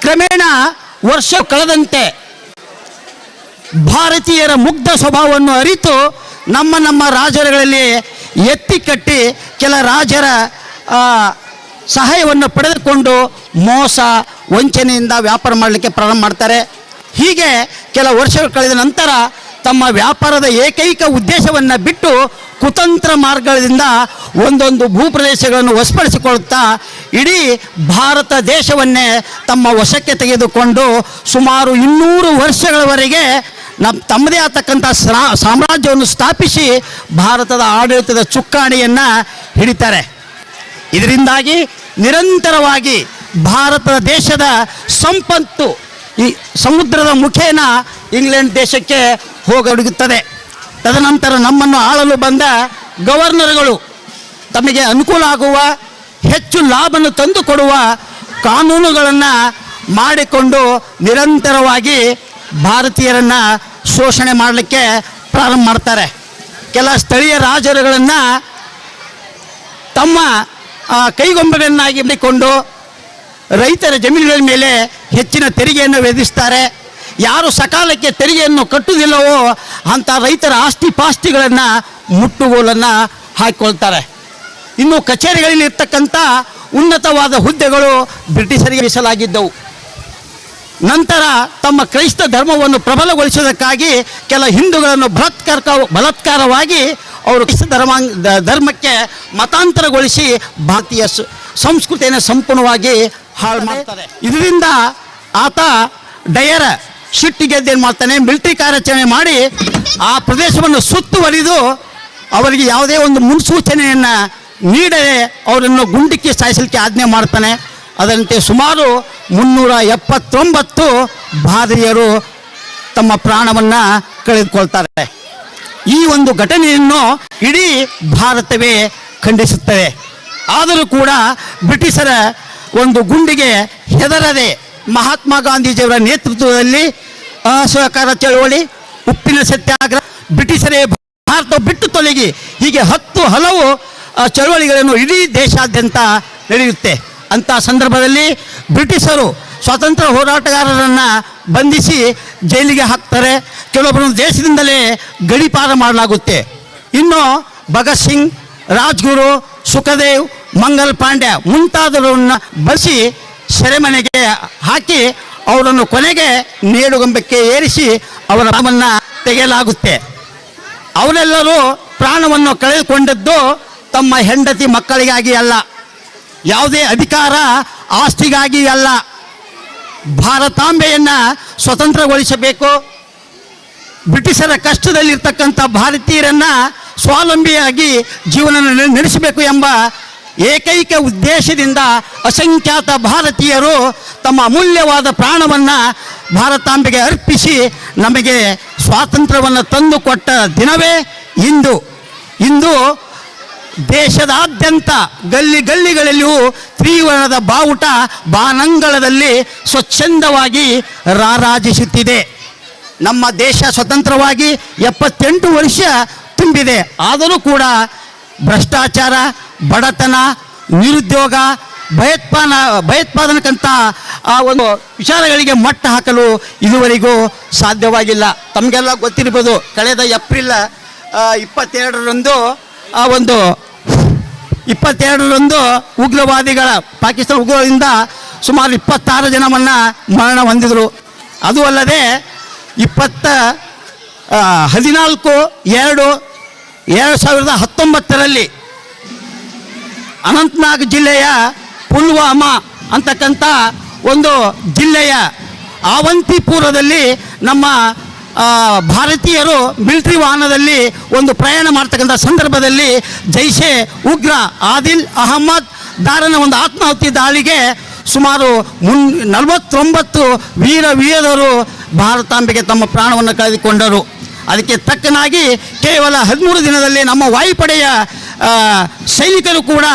ಕ್ರಮೇಣ ವರ್ಷ ಕಳೆದಂತೆ ಭಾರತೀಯರ ಮುಗ್ಧ ಸ್ವಭಾವವನ್ನು ಅರಿತು ನಮ್ಮ ರಾಜರುಗಳಲ್ಲಿ ಎತ್ತಿ ಕಟ್ಟಿ ಕೆಲ ರಾಜರ ಸಹಾಯವನ್ನು ಪಡೆದುಕೊಂಡು ಮೋಸ ವಂಚನೆಯಿಂದ ವ್ಯಾಪಾರ ಮಾಡಲಿಕ್ಕೆ ಪ್ರಾರಂಭ ಮಾಡ್ತಾರೆ. ಹೀಗೆ ಕೆಲ ವರ್ಷಗಳು ಕಳೆದ ನಂತರ ತಮ್ಮ ವ್ಯಾಪಾರದ ಏಕೈಕ ಉದ್ದೇಶವನ್ನು ಬಿಟ್ಟು ಕುತಂತ್ರ ಮಾರ್ಗದಿಂದ ಒಂದೊಂದು ಭೂಪ್ರದೇಶಗಳನ್ನು ವಶಪಡಿಸಿಕೊಳ್ಳುತ್ತಾ ಇಡೀ ಭಾರತ ದೇಶವನ್ನೇ ತಮ್ಮ ವಶಕ್ಕೆ ತೆಗೆದುಕೊಂಡು ಸುಮಾರು 200 ವರ್ಷಗಳವರೆಗೆ ತಮ್ಮದೇ ಆತಕ್ಕಂಥ ಸಾಮ್ರಾಜ್ಯವನ್ನು ಸ್ಥಾಪಿಸಿ ಭಾರತದ ಆಡಳಿತದ ಚುಕ್ಕಾಣಿಯನ್ನು ಹಿಡಿತಾರೆ. ಇದರಿಂದಾಗಿ ನಿರಂತರವಾಗಿ ಭಾರತ ದೇಶದ ಸಂಪತ್ತು ಈ ಸಮುದ್ರದ ಮುಖೇನ ಇಂಗ್ಲೆಂಡ್ ದೇಶಕ್ಕೆ ಹೋಗಡುತ್ತದೆ. ತದನಂತರ ನಮ್ಮನ್ನು ಆಳಲು ಬಂದ ಗವರ್ನರ್ಗಳು ತಮಗೆ ಅನುಕೂಲ ಆಗುವ ಹೆಚ್ಚು ಲಾಭವನ್ನು ತಂದುಕೊಡುವ ಕಾನೂನುಗಳನ್ನು ಮಾಡಿಕೊಂಡು ನಿರಂತರವಾಗಿ ಭಾರತೀಯರನ್ನು ಶೋಷಣೆ ಮಾಡಲಿಕ್ಕೆ ಪ್ರಾರಂಭ ಮಾಡ್ತಾರೆ. ಕೆಲ ಸ್ಥಳೀಯ ರಾಜರುಗಳನ್ನು ತಮ್ಮ ಕೈಗೊಂಬೆಗಳನ್ನಾಗಿ ಮಾಡಿಕೊಂಡು ರೈತರ ಜಮೀನುಗಳ ಮೇಲೆ ಹೆಚ್ಚಿನ ತೆರಿಗೆಯನ್ನು ವಿಧಿಸ್ತಾರೆ. ಯಾರು ಸಕಾಲಕ್ಕೆ ತೆರಿಗೆಯನ್ನು ಕಟ್ಟುವುದಿಲ್ಲವೋ ಅಂಥ ರೈತರ ಆಸ್ತಿ ಪಾಸ್ತಿಗಳನ್ನು ಮುಟ್ಟುಗೋಲನ್ನು ಹಾಕಿಕೊಳ್ತಾರೆ. ಇನ್ನು ಕಚೇರಿಗಳಲ್ಲಿ ಇರ್ತಕ್ಕಂಥ ಉನ್ನತವಾದ ಹುದ್ದೆಗಳು ಬ್ರಿಟಿಷರಿಗೆ ಮೀಸಲಾಗಿದ್ದವು. ನಂತರ ತಮ್ಮ ಕ್ರೈಸ್ತ ಧರ್ಮವನ್ನು ಪ್ರಬಲಗೊಳಿಸುವುದಕ್ಕಾಗಿ ಕೆಲ ಹಿಂದೂಗಳನ್ನು ಬಲಾತ್ಕಾರವಾಗಿ ಅವರು ಕ್ರೈಸ್ತ ಧರ್ಮಕ್ಕೆ ಮತಾಂತರಗೊಳಿಸಿ ಭಾರತೀಯ ಸಂಸ್ಕೃತಿಯನ್ನು ಸಂಪೂರ್ಣವಾಗಿ ಹಾಳು ಮಾಡ್ತಾರೆ. ಇದರಿಂದ ಆತ ಡಯರ ಸಿಟ್ಟಿಗೆದ್ದು ಏನು ಮಾಡ್ತಾನೆ, ಮಿಲಿಟರಿ ಕಾರ್ಯಾಚರಣೆ ಮಾಡಿ ಆ ಪ್ರದೇಶವನ್ನು ಸುತ್ತುವರಿದು ಅವರಿಗೆ ಯಾವುದೇ ಒಂದು ಮುನ್ಸೂಚನೆಯನ್ನು ನೀಡದೆ ಅವರನ್ನು ಗುಂಡಿಕ್ಕಿ ಸಾಯಿಸಲಿಕ್ಕೆ ಆಜ್ಞೆ ಮಾಡ್ತಾನೆ. ಅದರಂತೆ ಸುಮಾರು 379 ಭಾರತೀಯರು ತಮ್ಮ ಪ್ರಾಣವನ್ನು ಕಳೆದುಕೊಳ್ತಾರೆ. ಈ ಒಂದು ಘಟನೆಯನ್ನು ಇಡೀ ಭಾರತವೇ ಖಂಡಿಸುತ್ತದೆ. ಆದರೂ ಕೂಡ ಬ್ರಿಟಿಷರ ಒಂದು ಗುಂಡಿಗೆ ಹೆದರದೆ ಮಹಾತ್ಮ ಗಾಂಧೀಜಿಯವರ ನೇತೃತ್ವದಲ್ಲಿ ಅಸಹಕಾರ ಚಳವಳಿ, ಉಪ್ಪಿನ ಸತ್ಯಾಗ್ರಹ, ಬ್ರಿಟಿಷರೇ ಭಾರತ ಬಿಟ್ಟು ತೊಲಗಿ, ಹೀಗೆ ಹಲವು ಚಳವಳಿಗಳನ್ನು ಇಡೀ ದೇಶಾದ್ಯಂತ ನಡೆಯುತ್ತೆ. ಅಂಥ ಸಂದರ್ಭದಲ್ಲಿ ಬ್ರಿಟಿಷರು ಸ್ವಾತಂತ್ರ್ಯ ಹೋರಾಟಗಾರರನ್ನು ಬಂಧಿಸಿ ಜೈಲಿಗೆ ಹಾಕ್ತಾರೆ. ಕೆಲವೊಬ್ಬರನ್ನು ದೇಶದಿಂದಲೇ ಗಡೀಪಾರ ಮಾಡಲಾಗುತ್ತೆ. ಇನ್ನು ಭಗತ್ ಸಿಂಗ್, ರಾಜ್ಗುರು, ಸುಖದೇವ್, ಮಂಗಲ್ ಪಾಂಡ್ಯ ಮುಂತಾದವರನ್ನು ಬಂಧಿಸಿ ಸೆರೆಮನೆಗೆ ಹಾಕಿ ಅವರನ್ನು ಕೊನೆಗೆ ನೇಡುಗಂಬಕ್ಕೆ ಏರಿಸಿ ಅವರ ಪ್ರಾಣವನ್ನು ತೆಗೆಯಲಾಗುತ್ತೆ. ಅವರೆಲ್ಲರೂ ಪ್ರಾಣವನ್ನು ಕಳೆದುಕೊಂಡದ್ದು ತಮ್ಮ ಹೆಂಡತಿ ಮಕ್ಕಳಿಗಾಗಿ ಅಲ್ಲ, ಯಾವುದೇ ಅಧಿಕಾರ ಆಸ್ತಿಗಾಗಿ ಅಲ್ಲ. ಭಾರತಾಂಬೆಯನ್ನು ಸ್ವತಂತ್ರಗೊಳಿಸಬೇಕು, ಬ್ರಿಟಿಷರ ಕಷ್ಟದಲ್ಲಿರ್ತಕ್ಕಂಥ ಭಾರತೀಯರನ್ನು ಸ್ವಾವಲಂಬಿಯಾಗಿ ಜೀವನ ನಡೆಸಬೇಕು ಎಂಬ ಏಕೈಕ ಉದ್ದೇಶದಿಂದ ಅಸಂಖ್ಯಾತ ಭಾರತೀಯರು ತಮ್ಮ ಅಮೂಲ್ಯವಾದ ಪ್ರಾಣವನ್ನು ಭಾರತಾಂಬೆಗೆ ಅರ್ಪಿಸಿ ನಮಗೆ ಸ್ವಾತಂತ್ರ್ಯವನ್ನು ತಂದುಕೊಟ್ಟ ದಿನವೇ ಇಂದು. ಇಂದು ದೇಶದಾದ್ಯಂತ ಗಲ್ಲಿಗಳಲ್ಲಿಯೂ ತ್ರಿವರ್ಣದ ಬಾವುಟ ಬಾನಂಗಳದಲ್ಲಿ ಸ್ವಚ್ಛಂದವಾಗಿ ರಾರಾಜಿಸುತ್ತಿದೆ. ನಮ್ಮ ದೇಶ ಸ್ವತಂತ್ರವಾಗಿ 78 ವರ್ಷ ತುಂಬಿದೆ. ಆದರೂ ಕೂಡ ಭ್ರಷ್ಟಾಚಾರ, ಬಡತನ, ನಿರುದ್ಯೋಗ, ಭಯೋತ್ಪಾದನಕ್ಕಂಥ ಆ ಒಂದು ವಿಚಾರಗಳಿಗೆ ಮಟ್ಟ ಹಾಕಲು ಇದುವರೆಗೂ ಸಾಧ್ಯವಾಗಿಲ್ಲ. ತಮಗೆಲ್ಲ ಗೊತ್ತಿರ್ಬೋದು, ಕಳೆದ ಏಪ್ರಿಲ್ 22ರಂದು ಒಂದು 22ರಂದು ಉಗ್ರವಾದಿಗಳ ಪಾಕಿಸ್ತಾನ ಉಗ್ರರಿಂದ ಸುಮಾರು 26 ಜನವನ್ನು ಮರಣ ಹೊಂದಿದರು. ಅದು ಅಲ್ಲದೆ 14/2/2019ರಲ್ಲಿ ಅನಂತನಾಗ್ ಜಿಲ್ಲೆಯ ಪುಲ್ವಾಮಾ ಅಂತಕ್ಕಂಥ ಒಂದು ಜಿಲ್ಲೆಯ ಆವಂತಿಪುರದಲ್ಲಿ ನಮ್ಮ ಭಾರತೀಯರು ಮಿಲಿಟರಿ ವಾಹನದಲ್ಲಿ ಒಂದು ಪ್ರಯಾಣ ಮಾಡ್ತಕ್ಕಂಥ ಸಂದರ್ಭದಲ್ಲಿ ಜೈಷೆ ಉಗ್ರ ಆದಿಲ್ ಅಹಮ್ಮದ್ ದಾರನ ಒಂದು ಆತ್ಮಾಹುತಿ ದಾಳಿಗೆ ಸುಮಾರು 49 ವೀರರು ಭಾರತಾಂಬೆಗೆ ತಮ್ಮ ಪ್ರಾಣವನ್ನು ಕಳೆದುಕೊಂಡರು. ಅದಕ್ಕೆ ತಕ್ಕನಾಗಿ ಕೇವಲ 13 ದಿನದಲ್ಲಿ ನಮ್ಮ ವಾಯುಪಡೆಯ ಸೈನಿಕರು ಕೂಡ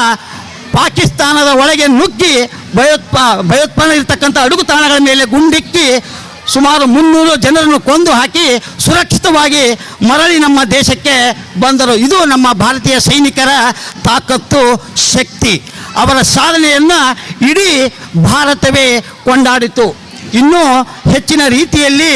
ಪಾಕಿಸ್ತಾನದ ಒಳಗೆ ನುಗ್ಗಿ ಭಯೋತ್ಪಾದನೆ ಇರತಕ್ಕಂಥ ಅಡುಗುತಾಣಗಳ ಮೇಲೆ ಗುಂಡಿಕ್ಕಿ ಸುಮಾರು 300 ಜನರನ್ನು ಕೊಂದು ಹಾಕಿ ಸುರಕ್ಷಿತವಾಗಿ ಮರಳಿ ನಮ್ಮ ದೇಶಕ್ಕೆ ಬಂದರು. ಇದು ನಮ್ಮ ಭಾರತೀಯ ಸೈನಿಕರ ತಾಕತ್ತು, ಶಕ್ತಿ. ಅವರ ಸಾಧನೆಯನ್ನು ಇಡೀ ಭಾರತವೇ ಕೊಂಡಾಡಿತು. ಇನ್ನೂ ಹೆಚ್ಚಿನ ರೀತಿಯಲ್ಲಿ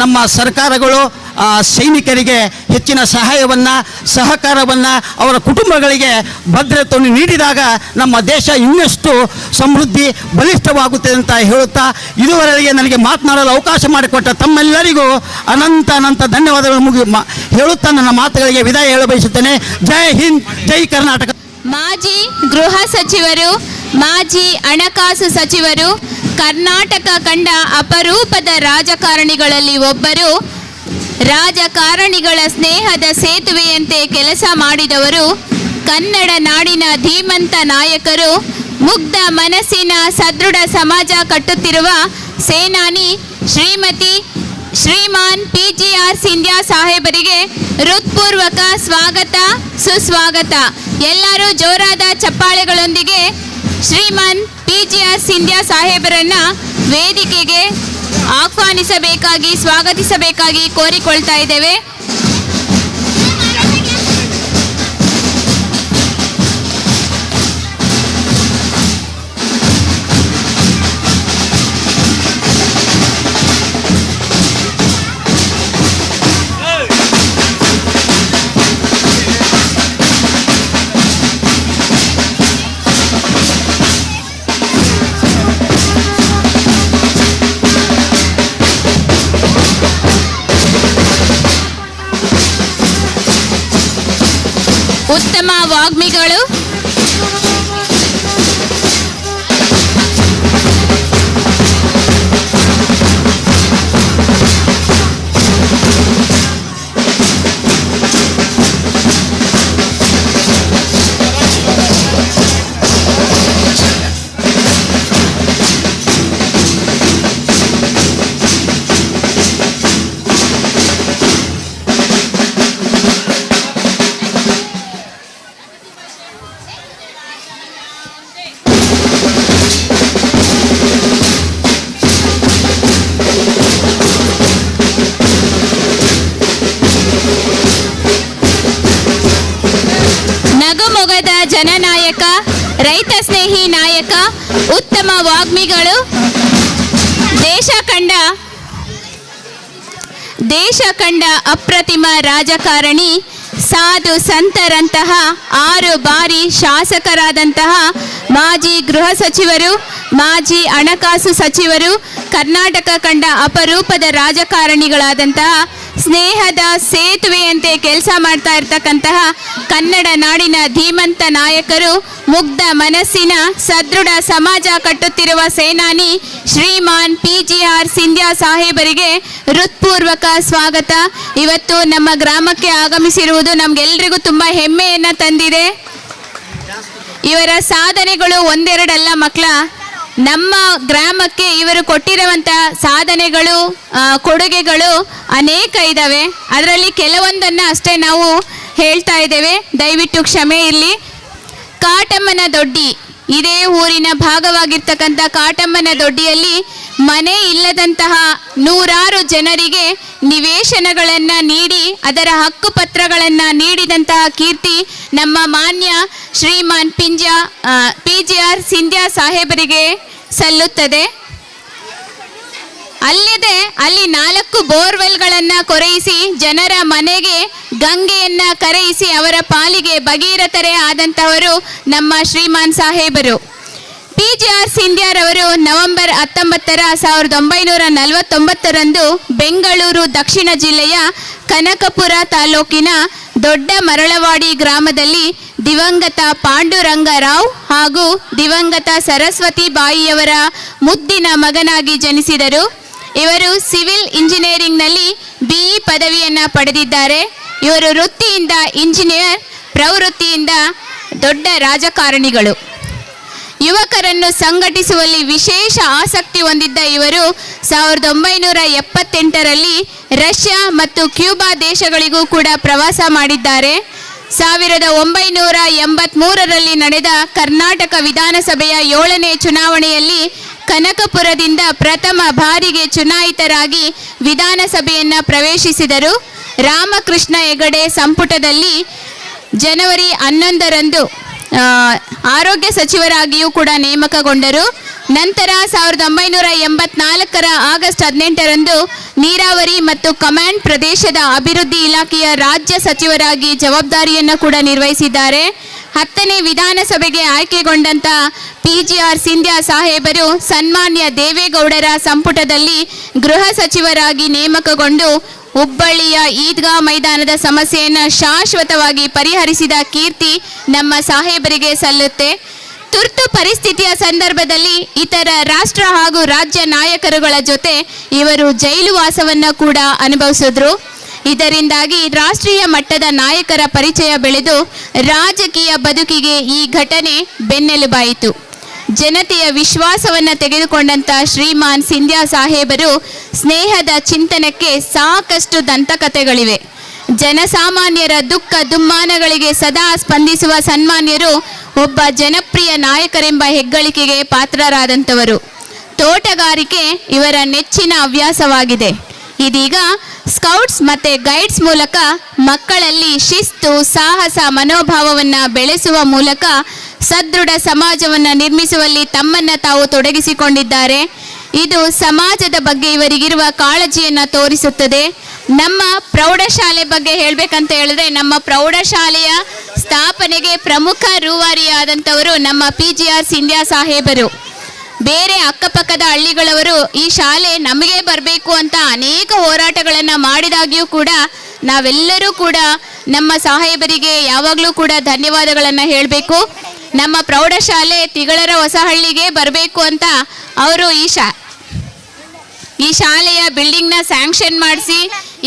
ನಮ್ಮ ಸರ್ಕಾರಗಳು ಆ ಸೈನಿಕರಿಗೆ ಹೆಚ್ಚಿನ ಸಹಾಯವನ್ನು ಸಹಕಾರವನ್ನು ಅವರ ಕುಟುಂಬಗಳಿಗೆ ಭದ್ರತೆಯನ್ನು ನೀಡಿದಾಗ ನಮ್ಮ ದೇಶ ಇನ್ನಷ್ಟು ಸಮೃದ್ಧಿ ಬಲಿಷ್ಠವಾಗುತ್ತದೆ ಅಂತ ಹೇಳುತ್ತಾ ಇದುವರೆಗೆ ನನಗೆ ಮಾತನಾಡಲು ಅವಕಾಶ ಮಾಡಿಕೊಟ್ಟ ತಮ್ಮೆಲ್ಲರಿಗೂ ಅನಂತ ಧನ್ಯವಾದಗಳು ಹೇಳುತ್ತಾ ನನ್ನ ಮಾತುಗಳಿಗೆ ವಿದಾಯ ಹೇಳ ಬಯಸುತ್ತೇನೆ. ಜೈ ಹಿಂದ್, ಜೈ ಕರ್ನಾಟಕ. ಮಾಜಿ ಗೃಹ ಸಚಿವರು, ಮಾಜಿ ಹಣಕಾಸು ಸಚಿವರು, ಕರ್ನಾಟಕ ಕಂಡ ಅಪರೂಪದ ರಾಜಕಾರಣಿಗಳಲ್ಲಿ ಒಬ್ಬರು, ರಾಜಕಾರಣಿಗಳ ಸ್ನೇಹದ ಸೇತುವೆಯಂತೆ ಕೆಲಸ ಮಾಡಿದವರು, ಕನ್ನಡ ನಾಡಿನ ಧೀಮಂತ ನಾಯಕರು, ಮುಗ್ಧ ಮನಸ್ಸಿನ ಸದೃಢ ಸಮಾಜ ಕಟ್ಟುತ್ತಿರುವ ಸೇನಾನಿ ಶ್ರೀಮಾನ್ PGR ಸಿಂಧ್ಯಾ ಸಾಹೇಬರಿಗೆ ಹೃತ್ಪೂರ್ವಕ ಸ್ವಾಗತ, ಸುಸ್ವಾಗತ. ಎಲ್ಲರೂ ಜೋರಾದ ಚಪ್ಪಾಳೆಗಳೊಂದಿಗೆ ಶ್ರೀಮಾನ್ PGR ಸಿಂಧ್ಯಾ ಸಾಹೇಬರನ್ನ ವೇದಿಕೆಗೆ ಆಹ್ವಾನಿಸಬೇಕಾಗಿ, ಸ್ವಾಗತಿಸಬೇಕಾಗಿ ಕೋರಿಕೊಳ್ತಾ ಇದ್ದೇವೆ. ಉತ್ತಮ ವಾಗ್ಮಿಗಳು, ನಗುಮೊಗದ ಜನನಾಯಕ, ರೈತ ಸ್ನೇಹಿ ನಾಯಕ, ಉತ್ತಮ ವಾಗ್ಮಿಗಳು, ದೇಶ ಕಂಡ ಅಪ್ರತಿಮ ರಾಜಕಾರಣಿ, ಸಾಧು ಸಂತರಂತಹ 6 ಬಾರಿ ಶಾಸಕರಾದಂತಹ ಮಾಜಿ ಗೃಹ ಸಚಿವರು, ಮಾಜಿ ಹಣಕಾಸು ಸಚಿವರು, ಕರ್ನಾಟಕ ಕಂಡ ಅಪರೂಪದ ರಾಜಕಾರಣಿಗಳಾದಂತಹ, ಸ್ನೇಹದ ಸೇತುವೆಯಂತೆ ಕೆಲಸ ಮಾಡ್ತಾ ಇರ್ತಕ್ಕಂತಹ ಕನ್ನಡ ನಾಡಿನ ಧೀಮಂತ ನಾಯಕರು, ಮುಗ್ಧ ಮನಸ್ಸಿನ ಸದೃಢ ಸಮಾಜ ಕಟ್ಟುತ್ತಿರುವ ಸೇನಾನಿ ಶ್ರೀಮಾನ್ PGR ಸಿಂಧ್ಯಾ ಸಾಹೇಬರಿಗೆ ಹೃತ್ಪೂರ್ವಕ ಸ್ವಾಗತ. ಇವತ್ತು ನಮ್ಮ ಗ್ರಾಮಕ್ಕೆ ಆಗಮಿಸಿರುವುದು ನಮ್ಗೆಲ್ರಿಗೂ ತುಂಬಾ ಹೆಮ್ಮೆಯನ್ನ ತಂದಿದೆ. ಇವರ ಸಾಧನೆಗಳು ಒಂದೆರಡಲ್ಲ ಮಕ್ಕಳ. ನಮ್ಮ ಗ್ರಾಮಕ್ಕೆ ಇವರು ಕೊಟ್ಟಿರುವಂಥ ಸಾಧನೆಗಳು, ಕೊಡುಗೆಗಳು ಅನೇಕ ಇದ್ದಾವೆ. ಅದರಲ್ಲಿ ಕೆಲವೊಂದನ್ನು ಅಷ್ಟೇ ನಾವು ಹೇಳ್ತಾ ಇದ್ದೇವೆ, ದಯವಿಟ್ಟು ಕ್ಷಮೆ ಇರಲಿ. ಕಾಟಮ್ಮನ ದೊಡ್ಡಿ, ಇದೇ ಊರಿನ ಭಾಗವಾಗಿರ್ತಕ್ಕಂಥ ಕಾಟಮ್ಮನ ದೊಡ್ಡಿಯಲ್ಲಿ ಮನೆ ಇಲ್ಲದಂತಹ 100 ಜನರಿಗೆ ನಿವೇಶನಗಳನ್ನು ನೀಡಿ ಅದರ ಹಕ್ಕುಪತ್ರಗಳನ್ನು ನೀಡಿದಂತಹ ಕೀರ್ತಿ ನಮ್ಮ ಮಾನ್ಯ ಶ್ರೀಮಾನ್ PGR ಸಿಂಧ್ಯಾ ಸಾಹೇಬರಿಗೆ ಸಲ್ಲುತ್ತದೆ. ಅಲ್ಲದೆ ಅಲ್ಲಿ 4 ಬೋರ್ವೆಲ್ಗಳನ್ನು ಕೊರೆಯಿಸಿ ಜನರ ಮನೆಗೆ ಗಂಗೆಯನ್ನ ಕರೆಯಿಸಿ ಅವರ ಪಾಲಿಗೆ ಭಗೀರಥರೇ ಆದಂತಹವರು ನಮ್ಮ ಶ್ರೀಮಾನ್ ಸಾಹೇಬರು. PGR ಸಿಂಧ್ಯಾರವರು ನವೆಂಬರ್ 19, 1949ರಂದು ಬೆಂಗಳೂರು ದಕ್ಷಿಣ ಜಿಲ್ಲೆಯ ಕನಕಪುರ ತಾಲೂಕಿನ ದೊಡ್ಡ ಮರಳವಾಡಿ ಗ್ರಾಮದಲ್ಲಿ ದಿವಂಗತ ಪಾಂಡುರಂಗರಾವ್ ಹಾಗೂ ದಿವಂಗತ ಸರಸ್ವತಿ ಬಾಯಿಯವರ ಮುದ್ದಿನ ಮಗನಾಗಿ ಜನಿಸಿದರು. ಇವರು ಸಿವಿಲ್ ಇಂಜಿನಿಯರಿಂಗ್ನಲ್ಲಿ BE ಪದವಿಯನ್ನು ಪಡೆದಿದ್ದಾರೆ. ಇವರು ವೃತ್ತಿಯಿಂದ ಇಂಜಿನಿಯರ್, ಪ್ರವೃತ್ತಿಯಿಂದ ದೊಡ್ಡ ರಾಜಕಾರಣಿಗಳು. ಯುವಕರನ್ನು ಸಂಘಟಿಸುವಲ್ಲಿ ವಿಶೇಷ ಆಸಕ್ತಿ ಹೊಂದಿದ್ದ ಇವರು 1978ರಲ್ಲಿ ರಷ್ಯಾ ಮತ್ತು ಕ್ಯೂಬಾ ದೇಶಗಳಿಗೂ ಕೂಡ ಪ್ರವಾಸ ಮಾಡಿದ್ದಾರೆ. 1983ರಲ್ಲಿ ನಡೆದ ಕರ್ನಾಟಕ ವಿಧಾನಸಭೆಯ 7ನೇ ಚುನಾವಣೆಯಲ್ಲಿ ಕನಕಪುರದಿಂದ ಪ್ರಥಮ ಬಾರಿಗೆ ಚುನಾಯಿತರಾಗಿ ವಿಧಾನಸಭೆಯನ್ನು ಪ್ರವೇಶಿಸಿದರು. ರಾಮಕೃಷ್ಣ ಹೆಗಡೆ ಸಂಪುಟದಲ್ಲಿ ಜನವರಿ 11ರಂದು ಆರೋಗ್ಯ ಸಚಿವರಾಗಿಯೂ ಕೂಡ ನೇಮಕಗೊಂಡರು. ನಂತರ 1984 ಆಗಸ್ಟ್ 18ರಂದು ನೀರಾವರಿ ಮತ್ತು ಕಮಾಂಡ್ ಪ್ರದೇಶದ ಅಭಿವೃದ್ಧಿ ಇಲಾಖೆಯ ರಾಜ್ಯ ಸಚಿವರಾಗಿ ಜವಾಬ್ದಾರಿಯನ್ನು ಕೂಡ ನಿರ್ವಹಿಸಿದ್ದಾರೆ. 10ನೇ ವಿಧಾನಸಭೆಗೆ ಆಯ್ಕೆಗೊಂಡಂತ PGR ಸಿಂಧ್ಯಾ ಸಾಹೇಬರು ಸನ್ಮಾನ್ಯ ದೇವೇಗೌಡರ ಸಂಪುಟದಲ್ಲಿ ಗೃಹ ಸಚಿವರಾಗಿ ನೇಮಕಗೊಂಡು ಹುಬ್ಬಳ್ಳಿಯ ಈದ್ಗಾ ಮೈದಾನದ ಸಮಸ್ಯೆಯನ್ನು ಶಾಶ್ವತವಾಗಿ ಪರಿಹರಿಸಿದ ಕೀರ್ತಿ ನಮ್ಮ ಸಾಹೇಬರಿಗೆ ಸಲ್ಲುತ್ತೆ. ತುರ್ತು ಪರಿಸ್ಥಿತಿಯ ಸಂದರ್ಭದಲ್ಲಿ ಇತರ ರಾಷ್ಟ್ರ ಹಾಗೂ ರಾಜ್ಯ ನಾಯಕರುಗಳ ಜೊತೆ ಇವರು ಜೈಲು ವಾಸವನ್ನು ಕೂಡ ಅನುಭವಿಸಿದ್ರು. ಇದರಿಂದಾಗಿ ರಾಷ್ಟ್ರೀಯ ಮಟ್ಟದ ನಾಯಕರ ಪರಿಚಯ ಬೆಳೆದು ರಾಜಕೀಯ ಬದುಕಿಗೆ ಈ ಘಟನೆ ಬೆನ್ನೆಲುಬಾಯಿತು. ಜನತೆಯ ವಿಶ್ವಾಸವನ್ನು ತೆಗೆದುಕೊಂಡಂತ ಶ್ರೀಮಾನ್ ಸಿಂಧ್ಯಾ ಸಾಹೇಬರು ಸ್ನೇಹದ ಚಿಂತನಕ್ಕೆ ಸಾಕಷ್ಟು ದಂತಕಥೆಗಳಿವೆ. ಜನಸಾಮಾನ್ಯರ ದುಃಖ ದುಮ್ಮಾನಗಳಿಗೆ ಸದಾ ಸ್ಪಂದಿಸುವ ಸನ್ಮಾನ್ಯರು ಒಬ್ಬ ಜನಪ್ರಿಯ ನಾಯಕರೆಂಬ ಹೆಗ್ಗಳಿಕೆಗೆ ಪಾತ್ರರಾದಂಥವರು. ತೋಟಗಾರಿಕೆ ಇವರ ನೆಚ್ಚಿನ ಹವ್ಯಾಸವಾಗಿದೆ. ಇದೀಗ ಸ್ಕೌಟ್ಸ್ ಮತ್ತು ಗೈಡ್ಸ್ ಮೂಲಕ ಮಕ್ಕಳಲ್ಲಿ ಶಿಸ್ತು ಸಾಹಸ ಮನೋಭಾವವನ್ನು ಬೆಳೆಸುವ ಮೂಲಕ ಸದೃಢ ಸಮಾಜವನ್ನು ನಿರ್ಮಿಸುವಲ್ಲಿ ತಮ್ಮನ್ನು ತಾವು ತೊಡಗಿಸಿಕೊಂಡಿದ್ದಾರೆ. ಇದು ಸಮಾಜದ ಬಗ್ಗೆ ಇವರಿಗಿರುವ ಕಾಳಜಿಯನ್ನು ತೋರಿಸುತ್ತದೆ. ನಮ್ಮ ಪ್ರೌಢಶಾಲೆ ಬಗ್ಗೆ ಹೇಳಬೇಕಂತ ಹೇಳಿದ್ರೆ, ನಮ್ಮ ಪ್ರೌಢಶಾಲೆಯ ಸ್ಥಾಪನೆಗೆ ಪ್ರಮುಖ ರೂವಾರಿಯಾದಂಥವರು ನಮ್ಮ PGR ಸಿಂಧ್ಯಾ ಸಾಹೇಬರು. ಬೇರೆ ಅಕ್ಕಪಕ್ಕದ ಹಳ್ಳಿಗಳವರು ಈ ಶಾಲೆ ನಮಗೆ ಬರಬೇಕು ಅಂತ ಅನೇಕ ಹೋರಾಟಗಳನ್ನು ಮಾಡಿದಾಗ್ಯೂ ಕೂಡ ನಾವೆಲ್ಲರೂ ಕೂಡ ನಮ್ಮ ಸಾಹೇಬರಿಗೆ ಯಾವಾಗಲೂ ಕೂಡ ಧನ್ಯವಾದಗಳನ್ನು ಹೇಳಬೇಕು. ನಮ್ಮ ಪ್ರೌಢಶಾಲೆ ತಿಗಳರ ಹೊಸಹಳ್ಳಿಗೆ ಬರಬೇಕು ಅಂತ ಅವರು ಈ ಶಾಲೆಯ ಬಿಲ್ಡಿಂಗ್ನ ಸ್ಯಾಂಕ್ಷನ್ ಮಾಡಿಸಿ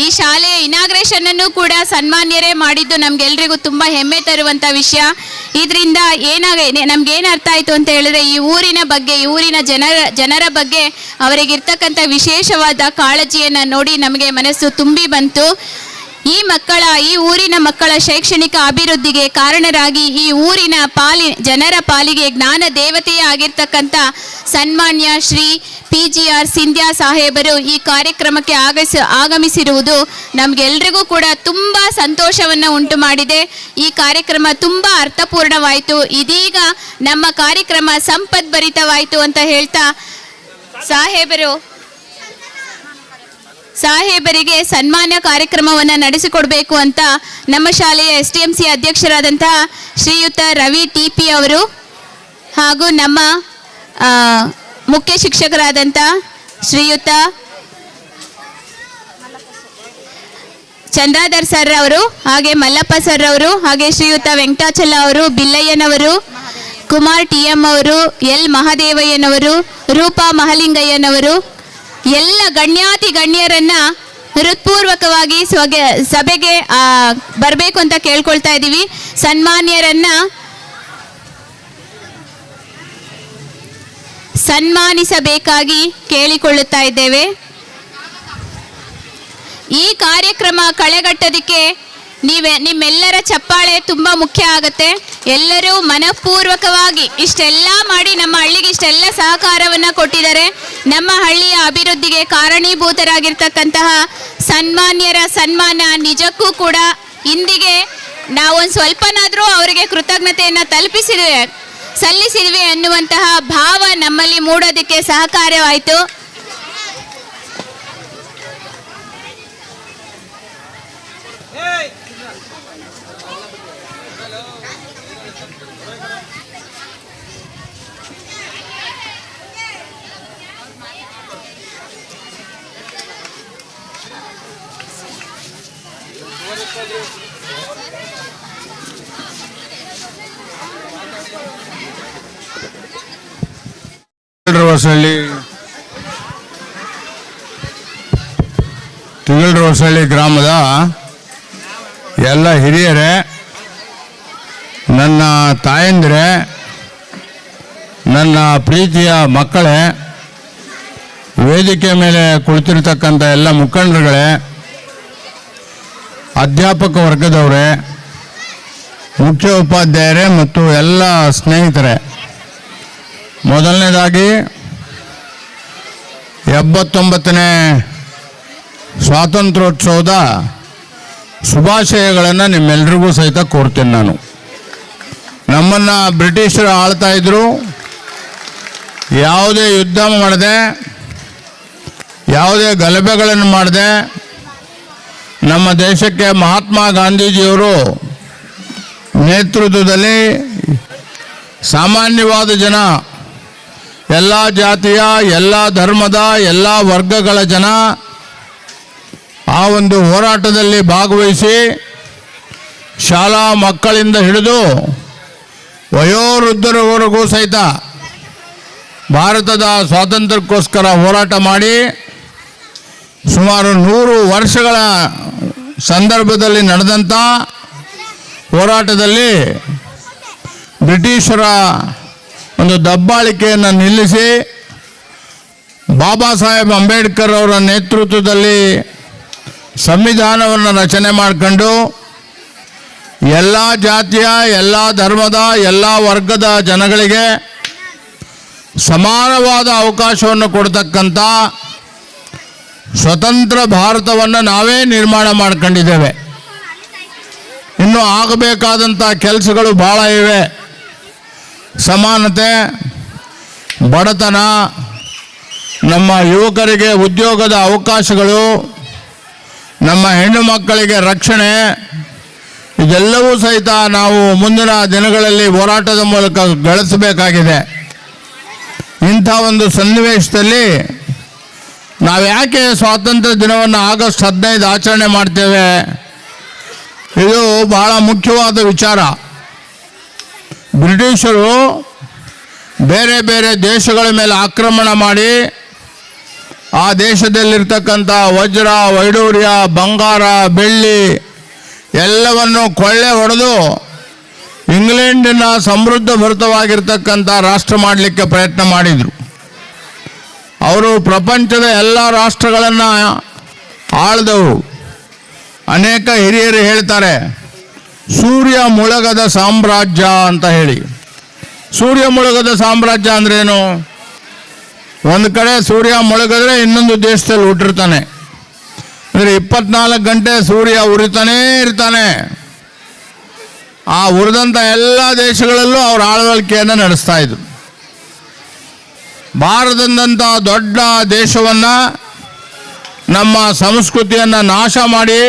ಈ ಶಾಲೆಯ ಇನಾಗ್ರೇಷನ್ ಅನ್ನು ಕೂಡ ಸನ್ಮಾನ್ಯರೇ ಮಾಡಿದ್ದು ನಮ್ಗೆಲ್ರಿಗೂ ತುಂಬ ಹೆಮ್ಮೆ ತರುವಂಥ ವಿಷಯ. ಇದರಿಂದ ನಮ್ಗೇನು ಅರ್ಥ ಆಯಿತು ಅಂತ ಹೇಳಿದ್ರೆ, ಈ ಊರಿನ ಬಗ್ಗೆ, ಈ ಊರಿನ ಜನರ ಬಗ್ಗೆ ಅವರಿಗಿರ್ತಕ್ಕಂಥ ವಿಶೇಷವಾದ ಕಾಳಜಿಯನ್ನು ನೋಡಿ ನಮಗೆ ಮನಸ್ಸು ತುಂಬಿ ಬಂತು. ಈ ಊರಿನ ಮಕ್ಕಳ ಶೈಕ್ಷಣಿಕ ಅಭಿವೃದ್ಧಿಗೆ ಕಾರಣರಾಗಿ ಈ ಊರಿನ ಜನರ ಪಾಲಿಗೆ ಜ್ಞಾನ ದೇವತೆಯೇ ಆಗಿರ್ತಕ್ಕಂಥ ಸನ್ಮಾನ್ಯ ಶ್ರೀ PGR ಸಿಂಧ್ಯಾ ಸಾಹೇಬರು ಈ ಕಾರ್ಯಕ್ರಮಕ್ಕೆ ಆಗಮಿಸಿರುವುದು ನಮಗೆಲ್ರಿಗೂ ಕೂಡ ತುಂಬ ಸಂತೋಷವನ್ನು ಉಂಟು ಮಾಡಿದೆ. ಈ ಕಾರ್ಯಕ್ರಮ ತುಂಬ ಅರ್ಥಪೂರ್ಣವಾಯಿತು. ಇದೀಗ ನಮ್ಮ ಕಾರ್ಯಕ್ರಮ ಸಂಪದ್ಭರಿತವಾಯಿತು ಅಂತ ಹೇಳ್ತಾ ಸಾಹೇಬರಿಗೆ ಸನ್ಮಾನ ಕಾರ್ಯಕ್ರಮವನ್ನು ನಡೆಸಿಕೊಡಬೇಕು ಅಂತ ನಮ್ಮ ಶಾಲೆಯ STMC ಅಧ್ಯಕ್ಷರಾದಂತಹ ಶ್ರೀಯುತ ರವಿ TP ಅವರು ಹಾಗೂ ನಮ್ಮ ಮುಖ್ಯ ಶಿಕ್ಷಕರಾದಂಥ ಶ್ರೀಯುತ ಚಂದ್ರಾಧರ್ ಸರ್ ಅವರು, ಹಾಗೆ ಮಲ್ಲಪ್ಪ ಸರ್ ಅವರು, ಹಾಗೆ ಶ್ರೀಯುತ ವೆಂಕಟಾಚಲ ಅವರು, ಬಿಲ್ಲಯ್ಯನವರು, ಕುಮಾರ್ TM ಅವರು, L ಮಹಾದೇವಯ್ಯನವರು, ರೂಪಾ ಮಹಲಿಂಗಯ್ಯನವರು, ಎಲ್ಲ ಗಣ್ಯಾತಿ ಗಣ್ಯರನ್ನ ಹೃತ್ಪೂರ್ವಕವಾಗಿ ಸಭೆಗೆ ಬರಬೇಕು ಅಂತ ಕೇಳ್ಕೊಳ್ತಾ ಇದ್ದೀವಿ. ಸನ್ಮಾನ್ಯರನ್ನ ಸನ್ಮಾನಿಸಬೇಕಾಗಿ ಕೇಳಿಕೊಳ್ಳುತ್ತಾ ಇದ್ದೇವೆ. ಈ ಕಾರ್ಯಕ್ರಮ ಕಳೆಗಟ್ಟೋದಕ್ಕೆ ನಿಮ್ಮೆಲ್ಲರ ಚಪ್ಪಾಳೆ ತುಂಬ ಮುಖ್ಯ ಆಗುತ್ತೆ. ಎಲ್ಲರೂ ಮನಪೂರ್ವಕವಾಗಿ ಇಷ್ಟೆಲ್ಲ ಮಾಡಿ ನಮ್ಮ ಹಳ್ಳಿಗೆ ಇಷ್ಟೆಲ್ಲ ಸಹಕಾರವನ್ನು ಕೊಟ್ಟಿದ್ದಾರೆ. ನಮ್ಮ ಹಳ್ಳಿಯ ಅಭಿವೃದ್ಧಿಗೆ ಕಾರಣೀಭೂತರಾಗಿರ್ತಕ್ಕಂತಹ ಸನ್ಮಾನ್ಯರ ಸನ್ಮಾನ ನಿಜಕ್ಕೂ ಕೂಡ ಇಂದಿಗೆ ನಾವೊಂದು ಸ್ವಲ್ಪನಾದರೂ ಅವರಿಗೆ ಕೃತಜ್ಞತೆಯನ್ನು ಸಲ್ಲಿಸಿರುವೆ ಅನ್ನುವಂತಹ ಭಾವ ನಮ್ಮಲ್ಲಿ ಮೂಡೋದಕ್ಕೆ ಸಹಕಾರವಾಯಿತು. ಹೊಸಳ್ಳಿ ಗ್ರಾಮದ ಎಲ್ಲ ಹಿರಿಯರೇ, ನನ್ನ ತಾಯಂದಿರೇ, ನನ್ನ ಪ್ರೀತಿಯ ಮಕ್ಕಳೇ, ವೇದಿಕೆ ಮೇಲೆ ಕುಳಿತಿರ್ತಕ್ಕಂಥ ಎಲ್ಲ ಮುಖಂಡರುಗಳೇ, ಅಧ್ಯಾಪಕ ವರ್ಗದವರೇ, ಮುಖ್ಯ ಉಪಾಧ್ಯಾಯರೇ ಮತ್ತು ಎಲ್ಲ ಸ್ನೇಹಿತರೆ, ಮೊದಲನೇದಾಗಿ 79ನೇ ಸ್ವಾತಂತ್ರ್ಯೋತ್ಸವದ ಶುಭಾಶಯಗಳನ್ನು ನಿಮ್ಮೆಲ್ಲರಿಗೂ ಸಹಿತ ಕೋರ್ತೀನಿ. ನಾನು ನಮ್ಮನ್ನು ಬ್ರಿಟಿಷರು ಆಳ್ತಾ ಇದ್ರು. ಯಾವುದೇ ಯುದ್ಧ ಮಾಡದೆ, ಯಾವುದೇ ಗಲಭೆಗಳನ್ನು ಮಾಡದೆ ನಮ್ಮ ದೇಶಕ್ಕೆ ಮಹಾತ್ಮ ಗಾಂಧೀಜಿಯವರು ನೇತೃತ್ವದಲ್ಲಿ ಸಾಮಾನ್ಯವಾದ ಜನ, ಎಲ್ಲ ಜಾತಿಯ, ಎಲ್ಲ ಧರ್ಮದ, ಎಲ್ಲ ವರ್ಗಗಳ ಜನ ಆ ಒಂದು ಹೋರಾಟದಲ್ಲಿ ಭಾಗವಹಿಸಿ ಶಾಲಾ ಮಕ್ಕಳಿಂದ ಹಿಡಿದು ವಯೋವೃದ್ಧರವರೆಗೂ ಸಹಿತ ಭಾರತದ ಸ್ವಾತಂತ್ರ್ಯಕ್ಕೋಸ್ಕರ ಹೋರಾಟ ಮಾಡಿ ಸುಮಾರು 100 ವರ್ಷಗಳ ಸಂದರ್ಭದಲ್ಲಿ ನಡೆದಂಥ ಹೋರಾಟದಲ್ಲಿ ಬ್ರಿಟಿಷರ ಒಂದು ದಬ್ಬಾಳಿಕೆಯನ್ನು ನಿಲ್ಲಿಸಿ ಬಾಬಾ ಸಾಹೇಬ್ ಅಂಬೇಡ್ಕರ್ ಅವರ ನೇತೃತ್ವದಲ್ಲಿ ಸಂವಿಧಾನವನ್ನು ರಚನೆ ಮಾಡಿಕೊಂಡು ಎಲ್ಲ ಜಾತಿಯ, ಎಲ್ಲ ಧರ್ಮದ, ಎಲ್ಲ ವರ್ಗದ ಜನಗಳಿಗೆ ಸಮಾನವಾದ ಅವಕಾಶವನ್ನು ಕೊಡ್ತಕ್ಕಂಥ ಸ್ವತಂತ್ರ ಭಾರತವನ್ನು ನಾವೇ ನಿರ್ಮಾಣ ಮಾಡ್ಕೊಂಡಿದ್ದೇವೆ. ಇನ್ನು ಆಗಬೇಕಾದಂಥ ಕೆಲಸಗಳು ಭಾಳ ಇವೆ. ಸಮಾನತೆ, ಬಡತನ, ನಮ್ಮ ಯುವಕರಿಗೆ ಉದ್ಯೋಗದ ಅವಕಾಶಗಳು, ನಮ್ಮ ಹೆಣ್ಣು ಮಕ್ಕಳಿಗೆ ರಕ್ಷಣೆ, ಇದೆಲ್ಲವೂ ಸಹಿತ ನಾವು ಮುಂದಿನ ದಿನಗಳಲ್ಲಿ ಹೋರಾಟದ ಮೂಲಕ ಗಳಿಸಬೇಕಾಗಿದೆ. ಇಂಥ ಒಂದು ಸನ್ನಿವೇಶದಲ್ಲಿ ನಾವು ಯಾಕೆ ಸ್ವಾತಂತ್ರ್ಯ ದಿನವನ್ನು ಆಗಸ್ಟ್ 15 ಆಚರಣೆ ಮಾಡ್ತೇವೆ? ಇದು ಬಹಳ ಮುಖ್ಯವಾದ ವಿಚಾರ. ಬ್ರಿಟಿಷರು ಬೇರೆ ಬೇರೆ ದೇಶಗಳ ಮೇಲೆ ಆಕ್ರಮಣ ಮಾಡಿ ಆ ದೇಶದಲ್ಲಿರ್ತಕ್ಕಂಥ ವಜ್ರ, ವೈಡೂರ್ಯ, ಬಂಗಾರ, ಬೆಳ್ಳಿ ಎಲ್ಲವನ್ನು ಕೊಳ್ಳೆ ಹೊಡೆದು ಇಂಗ್ಲೆಂಡಿನ ಸಮೃದ್ಧ ಭರಿತವಾಗಿರ್ತಕ್ಕಂಥ ರಾಷ್ಟ್ರ ಮಾಡಲಿಕ್ಕೆ ಪ್ರಯತ್ನ ಮಾಡಿದರು. ಅವರು ಪ್ರಪಂಚದ ಎಲ್ಲ ರಾಷ್ಟ್ರಗಳನ್ನು ಆಳಿದವರು. ಅನೇಕ ಹಿರಿಯರು ಹೇಳ್ತಾರೆ ಸೂರ್ಯ ಮುಳುಗದ ಸಾಮ್ರಾಜ್ಯ ಅಂತ ಹೇಳಿ. ಸೂರ್ಯ ಮುಳುಗದ ಸಾಮ್ರಾಜ್ಯ ಅಂದ್ರೇನು? ಒಂದು ಕಡೆ ಸೂರ್ಯ ಮುಳುಗಿದ್ರೆ ಇನ್ನೊಂದು ದೇಶದಲ್ಲಿ ಹುಟ್ಟಿರ್ತಾನೆ. ಅಂದರೆ 24 ಗಂಟೆ ಸೂರ್ಯ ಉರಿತಾನೇ ಇರ್ತಾನೆ. ಆ ಉರಿದಂಥ ಎಲ್ಲ ದೇಶಗಳಲ್ಲೂ ಅವರು ಆಳ್ವಳಿಕೆಯನ್ನು ನಡೆಸ್ತಾ ಇದ್ರು. ಭಾರತದಂಥ ದೊಡ್ಡ ದೇಶವನ್ನು, ನಮ್ಮ ಸಂಸ್ಕೃತಿಯನ್ನು ನಾಶ ಮಾಡಿ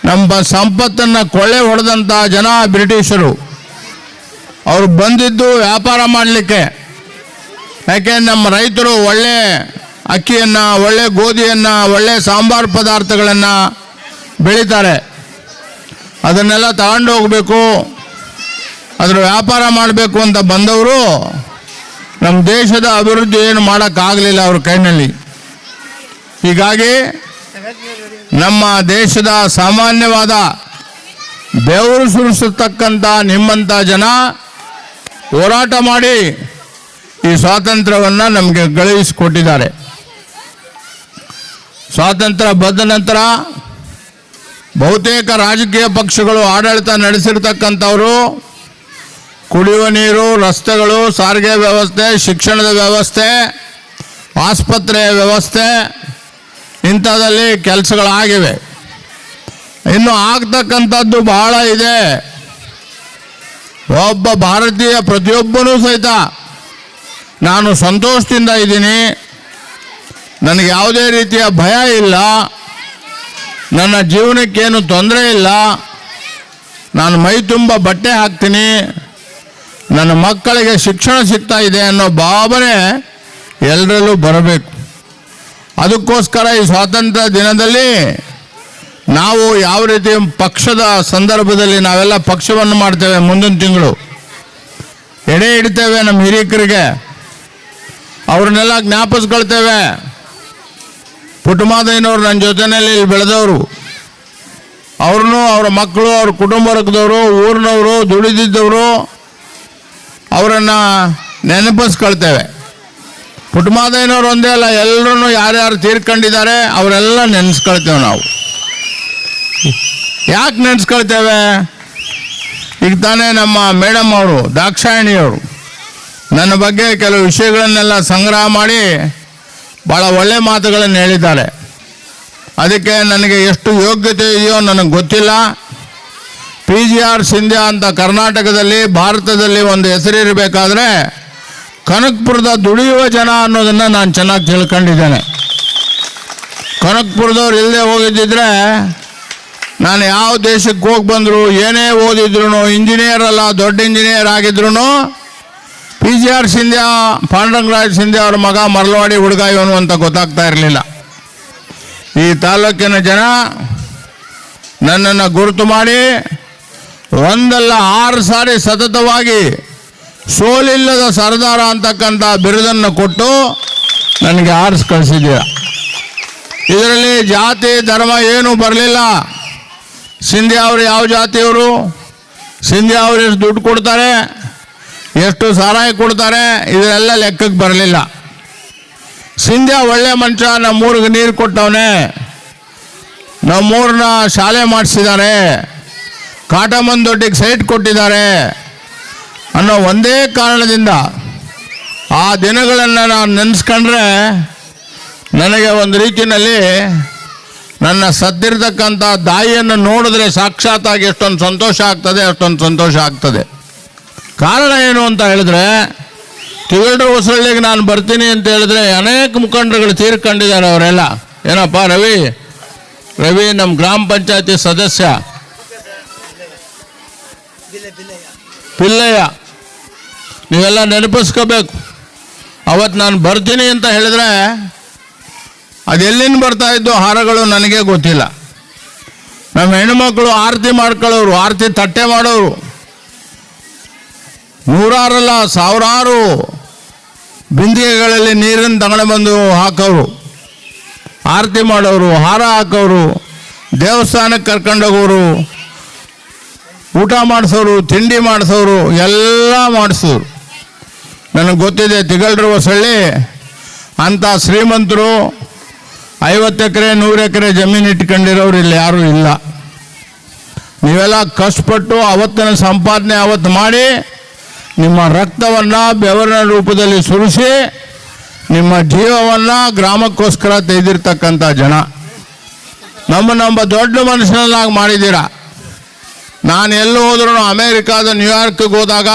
ನಮ್ಮ ಸಂಪತ್ತನ್ನು ಕೊಳ್ಳೆ ಹೊಡೆದಂಥ ಜನ ಬ್ರಿಟಿಷರು. ಅವರು ಬಂದಿದ್ದು ವ್ಯಾಪಾರ ಮಾಡಲಿಕ್ಕೆ. ಯಾಕೆ ನಮ್ಮ ರೈತರು ಒಳ್ಳೆ ಅಕ್ಕಿಯನ್ನು, ಒಳ್ಳೆ ಗೋಧಿಯನ್ನು, ಒಳ್ಳೆ ಸಾಂಬಾರು ಪದಾರ್ಥಗಳನ್ನು ಬೆಳೀತಾರೆ. ಅದನ್ನೆಲ್ಲ ತಗೊಂಡು ಹೋಗಬೇಕು, ಅದರ ವ್ಯಾಪಾರ ಮಾಡಬೇಕು ಅಂತ ಬಂದವರು ನಮ್ಮ ದೇಶದ ಅಭಿವೃದ್ಧಿ ಏನು ಮಾಡೋಕ್ಕಾಗಲಿಲ್ಲ ಅವ್ರ ಕೈನಲ್ಲಿ. ಹೀಗಾಗಿ ನಮ್ಮ ದೇಶದ ಸಾಮಾನ್ಯವಾದ ಬೆವರು ಸುರಿಸತಕ್ಕಂಥ ನಿಮ್ಮಂಥ ಜನ ಹೋರಾಟ ಮಾಡಿ ಈ ಸ್ವಾತಂತ್ರ್ಯವನ್ನು ನಮಗೆ ಗಳಿಸಿಕೊಟ್ಟಿದ್ದಾರೆ. ಸ್ವಾತಂತ್ರ್ಯ ಬಂದ ನಂತರ ಬಹುತೇಕ ರಾಜಕೀಯ ಪಕ್ಷಗಳು ಆಡಳಿತ ನಡೆಸಿರ್ತಕ್ಕಂಥವರು ಕುಡಿಯುವ ನೀರು, ರಸ್ತೆಗಳು, ಸಾರಿಗೆ ವ್ಯವಸ್ಥೆ, ಶಿಕ್ಷಣದ ವ್ಯವಸ್ಥೆ, ಆಸ್ಪತ್ರೆಯ ವ್ಯವಸ್ಥೆ ಇಂಥದ್ದಲ್ಲಿ ಕೆಲಸಗಳಾಗಿವೆ. ಇನ್ನು ಆಗ್ತಕ್ಕಂಥದ್ದು ಬಹಳ ಇದೆ. ಒಬ್ಬ ಭಾರತೀಯ ಪ್ರತಿಯೊಬ್ಬನೂ ಸಹಿತ ನಾನು ಸಂತೋಷದಿಂದ ಇದ್ದೀನಿ, ನನಗೆ ಯಾವುದೇ ರೀತಿಯ ಭಯ ಇಲ್ಲ, ನನ್ನ ಜೀವನಕ್ಕೇನು ತೊಂದರೆ ಇಲ್ಲ, ನಾನು ಮೈ ತುಂಬ ಬಟ್ಟೆ ಹಾಕ್ತೀನಿ, ನನ್ನ ಮಕ್ಕಳಿಗೆ ಶಿಕ್ಷಣ ಸಿಗ್ತಾ ಇದೆ ಅನ್ನೋ ಭಾವನೆ ಎಲ್ಲರಲ್ಲೂ ಬರಬೇಕು. ಅದಕ್ಕೋಸ್ಕರ ಈ ಸ್ವಾತಂತ್ರ್ಯ ದಿನದಲ್ಲಿ ನಾವು ಯಾವ ರೀತಿ ಪಕ್ಷದ ಸಂದರ್ಭದಲ್ಲಿ ನಾವೆಲ್ಲ ಪಕ್ಷವನ್ನು ಮಾಡ್ತೇವೆ. ಮುಂದಿನ ತಿಂಗಳು ಎಡೆ ಇಡ್ತೇವೆ ನಮ್ಮ ಹಿರಿಯಕರಿಗೆ, ಅವ್ರನ್ನೆಲ್ಲ ಜ್ಞಾಪಿಸ್ಕೊಳ್ತೇವೆ. ಪುಟ್ಟಮಾದಯ್ಯನವರು ನನ್ನ ಜೊತೆಯಲ್ಲಿ ಇಲ್ಲಿ ಬೆಳೆದವರು, ಅವ್ರನ್ನೂ, ಅವರ ಮಕ್ಕಳು, ಅವ್ರ ಕುಟುಂಬ ವರ್ಗದವರು, ಊರಿನವರು, ದುಡಿದಿದ್ದವರು, ಅವರನ್ನು ನೆನಪಿಸ್ಕೊಳ್ತೇವೆ. ಪುಟ್ಟಮಾದಯ್ಯನವರು ಒಂದೇ ಅಲ್ಲ, ಎಲ್ಲರೂ ಯಾರ್ಯಾರು ತೀರ್ಕೊಂಡಿದ್ದಾರೆ ಅವರೆಲ್ಲ ನೆನೆಸ್ಕೊಳ್ತೇವೆ ನಾವು. ಯಾಕೆ ನೆನೆಸ್ಕೊಳ್ತೇವೆ? ಈಗ ತಾನೇ ನಮ್ಮ ಮೇಡಮ್ ಅವರು, ದಾಕ್ಷಾಯಣಿಯವರು ನನ್ನ ಬಗ್ಗೆ ಕೆಲವು ವಿಷಯಗಳನ್ನೆಲ್ಲ ಸಂಗ್ರಹ ಮಾಡಿ ಭಾಳ ಒಳ್ಳೆ ಮಾತುಗಳನ್ನು ಹೇಳಿದ್ದಾರೆ. ಅದಕ್ಕೆ ನನಗೆ ಎಷ್ಟು ಯೋಗ್ಯತೆ ಇದೆಯೋ ನನಗೆ ಗೊತ್ತಿಲ್ಲ. PGR ಸಿಂಧ್ಯಾ ಅಂತ ಕರ್ನಾಟಕದಲ್ಲಿ ಭಾರತದಲ್ಲಿ ಒಂದು ಹೆಸರಿರಬೇಕಾದ್ರೆ ಕನಕಪುರದ ದುಡಿಯುವ ಜನ ಅನ್ನೋದನ್ನು ನಾನು ಚೆನ್ನಾಗಿ ತಿಳ್ಕೊಂಡಿದ್ದೇನೆ. ಕನಕಪುರದವ್ರು ಇಲ್ಲದೆ ಹೋಗಿದ್ದಿದ್ರೆ ನಾನು ಯಾವ ದೇಶಕ್ಕೆ ಹೋಗಿ ಬಂದರು, ಏನೇ ಓದಿದ್ರು, ಇಂಜಿನಿಯರ್ ಅಲ್ಲ ದೊಡ್ಡ ಇಂಜಿನಿಯರ್ ಆಗಿದ್ರು PGR ಸಿಂಧ್ಯಾ, ಪಾಂಡುರಂಗರಾಜ ಸಿಂಧ್ಯಾ ಅವ್ರ ಮಗ ಮರಳವಾಡಿ ಹುಡುಗ ಇವನು ಅಂತ ಗೊತ್ತಾಗ್ತಾ ಇರಲಿಲ್ಲ. ಈ ತಾಲೂಕಿನ ಜನ ನನ್ನನ್ನು ಗುರುತು ಮಾಡಿ ಒಂದಲ್ಲ 6 ಸಾರಿ ಸತತವಾಗಿ ಸೋಲಿಲ್ಲದ ಸರ್ದಾರ ಅಂತಕ್ಕಂಥ ಬಿರುದನ್ನು ಕೊಟ್ಟು ನನಗೆ ಆರಿಸಿ ಕಳಿಸಿದ್ದೀರ. ಇದರಲ್ಲಿ ಜಾತಿ ಧರ್ಮ ಏನೂ ಬರಲಿಲ್ಲ. ಸಿಂಧ್ಯಾ ಅವರು ಯಾವ ಜಾತಿಯವರು, ಸಿಂಧ್ಯಾ ಅವರು ಎಷ್ಟು ದುಡ್ಡು ಕೊಡ್ತಾರೆ, ಎಷ್ಟು ಸಾರಾಯಿ ಕೊಡ್ತಾರೆ, ಇದೆಲ್ಲ ಲೆಕ್ಕಕ್ಕೆ ಬರಲಿಲ್ಲ. ಸಿಂಧ್ಯಾ ಒಳ್ಳೆ ಮನುಷ್ಯ, ನಮ್ಮೂರಿಗೆ ನೀರು ಕೊಟ್ಟವನೇ, ನಮ್ಮೂರನ್ನ ಶಾಲೆ ಮಾಡಿಸಿದ್ದಾರೆ, ಕಾಟಮನ್ ದೊಡ್ಡಿಗೆ ಸೈಟ್ ಕೊಟ್ಟಿದ್ದಾರೆ ಅನ್ನೋ ಒಂದೇ ಕಾರಣದಿಂದ ಆ ದಿನಗಳನ್ನು ನಾನು ನೆನೆಸ್ಕೊಂಡ್ರೆ ನನಗೆ ಒಂದು ರೀತಿಯಲ್ಲಿ ನನ್ನ ಸತ್ತಿರ್ತಕ್ಕಂಥ ದಾಯಿಯನ್ನು ನೋಡಿದ್ರೆ ಸಾಕ್ಷಾತ್ತಾಗಿ ಎಷ್ಟೊಂದು ಸಂತೋಷ ಆಗ್ತದೆ, ಅಷ್ಟೊಂದು ಸಂತೋಷ ಆಗ್ತದೆ. ಕಾರಣ ಏನು ಅಂತ ಹೇಳಿದ್ರೆ, ತಿಗಲ್ರ ಹೊಸಳ್ಳಿಗೆ ನಾನು ಬರ್ತೀನಿ ಅಂತ ಹೇಳಿದ್ರೆ ಅನೇಕ ಮುಖಂಡರುಗಳು ತೀರ್ಕೊಂಡಿದ್ದಾರೆ. ಅವರೆಲ್ಲ ಏನಪ್ಪ ರವಿ ನಮ್ಮ ಗ್ರಾಮ ಪಂಚಾಯತಿ ಸದಸ್ಯ ಪಿಲ್ಲಯ್ಯ, ನೀವೆಲ್ಲ ನೆನಪಿಸ್ಕೋಬೇಕು. ಅವತ್ತು ನಾನು ಬರ್ತೀನಿ ಅಂತ ಹೇಳಿದ್ರೆ ಅದೆಲ್ಲಿಂದ ಬರ್ತಾ ಇದ್ದು ಹಾರಗಳು ನನಗೆ ಗೊತ್ತಿಲ್ಲ. ನಮ್ಮ ಹೆಣ್ಣುಮಕ್ಕಳು ಆರತಿ ಮಾಡ್ಕೊಳ್ಳೋರು, ಆರತಿ ತಟ್ಟೆ ಮಾಡೋರು, ನೂರಾರಲ್ಲ ಸಾವಿರಾರು ಬಿಂದಿಗೆಗಳಲ್ಲಿ ನೀರನ್ನು ತಗೊಂಡು ಬಂದು ಹಾಕೋರು, ಆರತಿ ಮಾಡೋರು, ಹಾರ ಹಾಕೋರು, ದೇವಸ್ಥಾನಕ್ಕೆ ಕರ್ಕೊಂಡೋಗೋರು, ಊಟ ಮಾಡಿಸೋರು, ತಿಂಡಿ ಮಾಡಿಸೋರು, ಎಲ್ಲ ಮಾಡಿಸೋರು. ನನಗೆ ಗೊತ್ತಿದೆ ತಿಗಲ್ರ ಹೊಸಳ್ಳಿ ಅಂಥ ಶ್ರೀಮಂತರು 50 ಎಕರೆ 100 ಎಕರೆ ಜಮೀನು ಇಟ್ಕೊಂಡಿರೋರು ಇಲ್ಲಿ ಯಾರೂ ಇಲ್ಲ. ನೀವೆಲ್ಲ ಕಷ್ಟಪಟ್ಟು ಅವತ್ತಿನ ಸಂಪಾದನೆ ಅವತ್ತು ಮಾಡಿ ನಿಮ್ಮ ರಕ್ತವನ್ನು ಬೆವರಿನ ರೂಪದಲ್ಲಿ ಸುರಿಸಿ ನಿಮ್ಮ ಜೀವವನ್ನು ಗ್ರಾಮಕ್ಕೋಸ್ಕರ ತೆಗೆದಿರ್ತಕ್ಕಂಥ ಜನ. ನಮ್ಮ ದೊಡ್ಡ ಮನುಷ್ಯನನ್ನಾಗಿ ಮಾಡಿದ್ದೀರ. ನಾನು ಎಲ್ಲೂ ಹೋದ್ರೂ ಅಮೇರಿಕಾದ ನ್ಯೂಯಾರ್ಕ್ಗೆ ಹೋದಾಗ,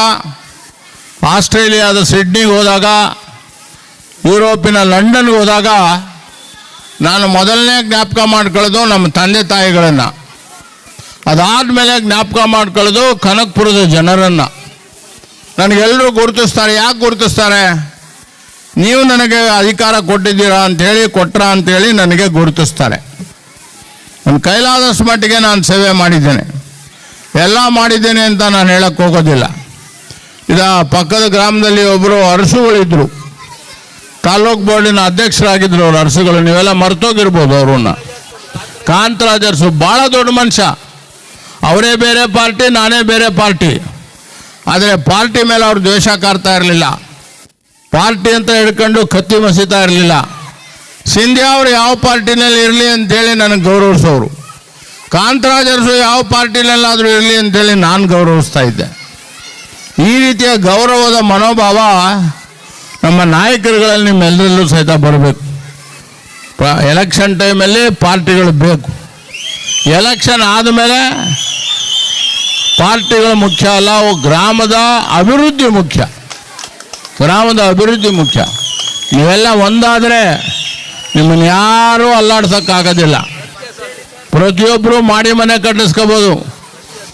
ಆಸ್ಟ್ರೇಲಿಯಾದ ಸಿಡ್ನಿಗೆ ಹೋದಾಗ, ಯುರೋಪಿನ ಲಂಡನ್ಗೆ ಹೋದಾಗ ನಾನು ಮೊದಲನೇ ಜ್ಞಾಪಕ ಮಾಡ್ಕೊಳ್ಳೋದು ನಮ್ಮ ತಂದೆ ತಾಯಿಗಳನ್ನು, ಅದಾದಮೇಲೆ ಜ್ಞಾಪಕ ಮಾಡ್ಕೊಳ್ಳೋದು ಕನಕಪುರದ ಜನರನ್ನು. ನನಗೆಲ್ಲರೂ ಗುರುತಿಸ್ತಾರೆ. ಯಾಕೆ ಗುರುತಿಸ್ತಾರೆ? ನೀವು ನನಗೆ ಅಧಿಕಾರ ಕೊಟ್ಟಿದ್ದೀರಾ ಅಂಥೇಳಿ, ಕೊಟ್ರಾ ಅಂಥೇಳಿ ನನಗೆ ಗುರುತಿಸ್ತಾರೆ. ನನ್ನ ಕೈಲಾದಷ್ಟು ಮಟ್ಟಿಗೆ ನಾನು ಸೇವೆ ಮಾಡಿದ್ದೇನೆ. ಎಲ್ಲ ಮಾಡಿದ್ದೇನೆ ಅಂತ ನಾನು ಹೇಳಕ್ಕೆ ಹೋಗೋದಿಲ್ಲ. ಪಕ್ಕದ ಗ್ರಾಮದಲ್ಲಿ ಒಬ್ಬರು ಅರಸುಗಳಿದ್ದರು, ತಾಲೂಕು ಬೋರ್ಡಿನ ಅಧ್ಯಕ್ಷರಾಗಿದ್ದರು. ಅವರು ಅರಸುಗಳು, ನೀವೆಲ್ಲ ಮರ್ತೋಗಿರ್ಬೋದು ಅವ್ರನ್ನ. ಕಾಂತರಾಜ್ ಅರಸು ಭಾಳ ದೊಡ್ಡ ಮನುಷ್ಯ. ಅವರೇ ಬೇರೆ ಪಾರ್ಟಿ, ನಾನೇ ಬೇರೆ ಪಾರ್ಟಿ. ಆದರೆ ಪಾರ್ಟಿ ಮೇಲೆ ಅವ್ರು ದ್ವೇಷ ಕಾರ್ತಾ ಇರಲಿಲ್ಲ. ಪಾರ್ಟಿ ಅಂತ ಹಿಡ್ಕೊಂಡು ಕತ್ತಿ ಮಸೀತಾ ಇರಲಿಲ್ಲ. ಸಿಂಧ್ಯಾ ಅವರು ಯಾವ ಪಾರ್ಟಿನಲ್ಲಿ ಇರಲಿ ಅಂತೇಳಿ ನನಗೆ ಗೌರವಿಸೋರು. ಕಾಂತರಾಜ್ ಅರಸು ಯಾವ ಪಾರ್ಟಿನಲ್ಲಾದರೂ ಇರಲಿ ಅಂತೇಳಿ ನಾನು ಗೌರವಿಸ್ತಾ ಇದ್ದೆ. ಈ ರೀತಿಯ ಗೌರವದ ಮನೋಭಾವ ನಮ್ಮ ನಾಯಕರುಗಳಲ್ಲಿ ನಿಮ್ಮೆಲ್ಲರಲ್ಲೂ ಸಹಿತ ಬರಬೇಕು. ಎಲೆಕ್ಷನ್ ಟೈಮಲ್ಲಿ ಪಾರ್ಟಿಗಳು ಬೇಕು. ಎಲೆಕ್ಷನ್ ಆದಮೇಲೆ ಪಾರ್ಟಿಗಳು ಮುಖ್ಯ ಅಲ್ಲ, ಅವು ಗ್ರಾಮದ ಅಭಿವೃದ್ಧಿ ಮುಖ್ಯ. ಗ್ರಾಮದ ಅಭಿವೃದ್ಧಿ ಮುಖ್ಯ. ನೀವೆಲ್ಲ ಒಂದಾದರೆ ನಿಮ್ಮನ್ನು ಯಾರೂ ಅಲ್ಲಾಡ್ಸೋಕ್ಕಾಗೋದಿಲ್ಲ. ಪ್ರತಿಯೊಬ್ಬರು ಮಾಡಿ ಮನೆ ಕಟ್ಟಿಸ್ಕೋಬೋದು,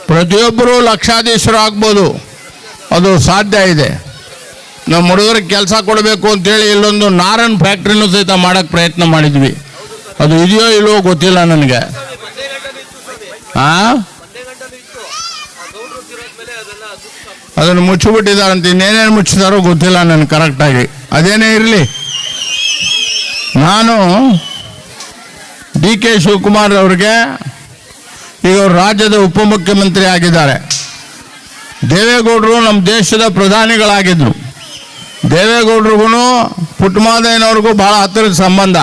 ಪ್ರತಿಯೊಬ್ಬರು ಲಕ್ಷಾಧೀಶರು ಆಗ್ಬೋದು, ಅದು ಸಾಧ್ಯ ಇದೆ. ನಮ್ಮ ಹುಡುಗರಿಗೆ ಕೆಲಸ ಕೊಡಬೇಕು ಅಂತೇಳಿ ಇಲ್ಲೊಂದು ನಾರನ್ ಫ್ಯಾಕ್ಟ್ರಿನೂ ಸಹಿತ ಮಾಡೋಕ್ಕೆ ಪ್ರಯತ್ನ ಮಾಡಿದ್ವಿ. ಅದು ಇದೆಯೋ ಇಲ್ವೋ ಗೊತ್ತಿಲ್ಲ ನನಗೆ. ಅದನ್ನು ಮುಚ್ಚಿಬಿಟ್ಟಿದ್ದಾರಂತ. ಇನ್ನೇನೇನು ಮುಚ್ಚಿದಾರೋ ಗೊತ್ತಿಲ್ಲ ನನಗೆ ಕರೆಕ್ಟಾಗಿ. ಅದೇನೇ ಇರಲಿ, ನಾನು DK ಶಿವಕುಮಾರ್ ಅವ್ರಿಗೆ ಈಗ ಅವರು ರಾಜ್ಯದ ಉಪಮುಖ್ಯಮಂತ್ರಿ ಆಗಿದ್ದಾರೆ. ದೇವೇಗೌಡರು ನಮ್ಮ ದೇಶದ ಪ್ರಧಾನಿಗಳಾಗಿದ್ದರು. ದೇವೇಗೌಡರಿಗೂ ಪುಟ್ಟಮಾದಯ್ಯನವ್ರಿಗೂ ಭಾಳ ಹತ್ತಿರದ ಸಂಬಂಧ.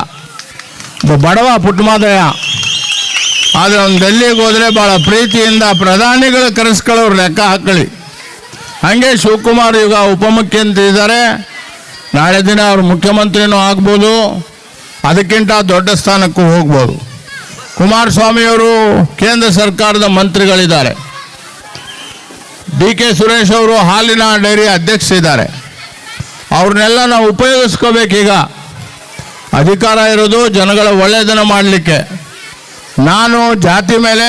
ಬಡವ ಪುಟ್ಟಮಾದಯ್ಯ, ಆದರೆ ಅವ್ನು ಡೆಲ್ಲಿಗೆ ಹೋದರೆ ಭಾಳ ಪ್ರೀತಿಯಿಂದ ಪ್ರಧಾನಿಗಳು ಕರೆಸ್ಕೊಳ್ಳೋರು ಲೆಕ್ಕ ಹಾಕೊಳ್ಳಿ. ಹಾಗೆ ಶಿವಕುಮಾರ್ ಈಗ ಉಪಮುಖ್ಯಮಂತ್ರಿ ಇದ್ದಾರೆ. ನಾಳೆ ದಿನ ಅವರು ಮುಖ್ಯಮಂತ್ರಿನೂ ಆಗ್ಬೋದು, ಅದಕ್ಕಿಂತ ದೊಡ್ಡ ಸ್ಥಾನಕ್ಕೂ ಹೋಗ್ಬೋದು. ಕುಮಾರಸ್ವಾಮಿಯವರು ಕೇಂದ್ರ ಸರ್ಕಾರದ ಮಂತ್ರಿಗಳಿದ್ದಾರೆ. DK ಸುರೇಶ್ ಅವರು ಹಾಲಿನ ಡೈರಿ ಅಧ್ಯಕ್ಷರಿದ್ದಾರೆ. ಅವ್ರನ್ನೆಲ್ಲ ನಾವು ಉಪಯೋಗಿಸ್ಕೋಬೇಕೀಗ. ಅಧಿಕಾರ ಇರೋದು ಜನಗಳ ಒಳ್ಳೆಯದನ್ನು ಮಾಡಲಿಕ್ಕೆ. ನಾನು ಜಾತಿ ಮೇಲೆ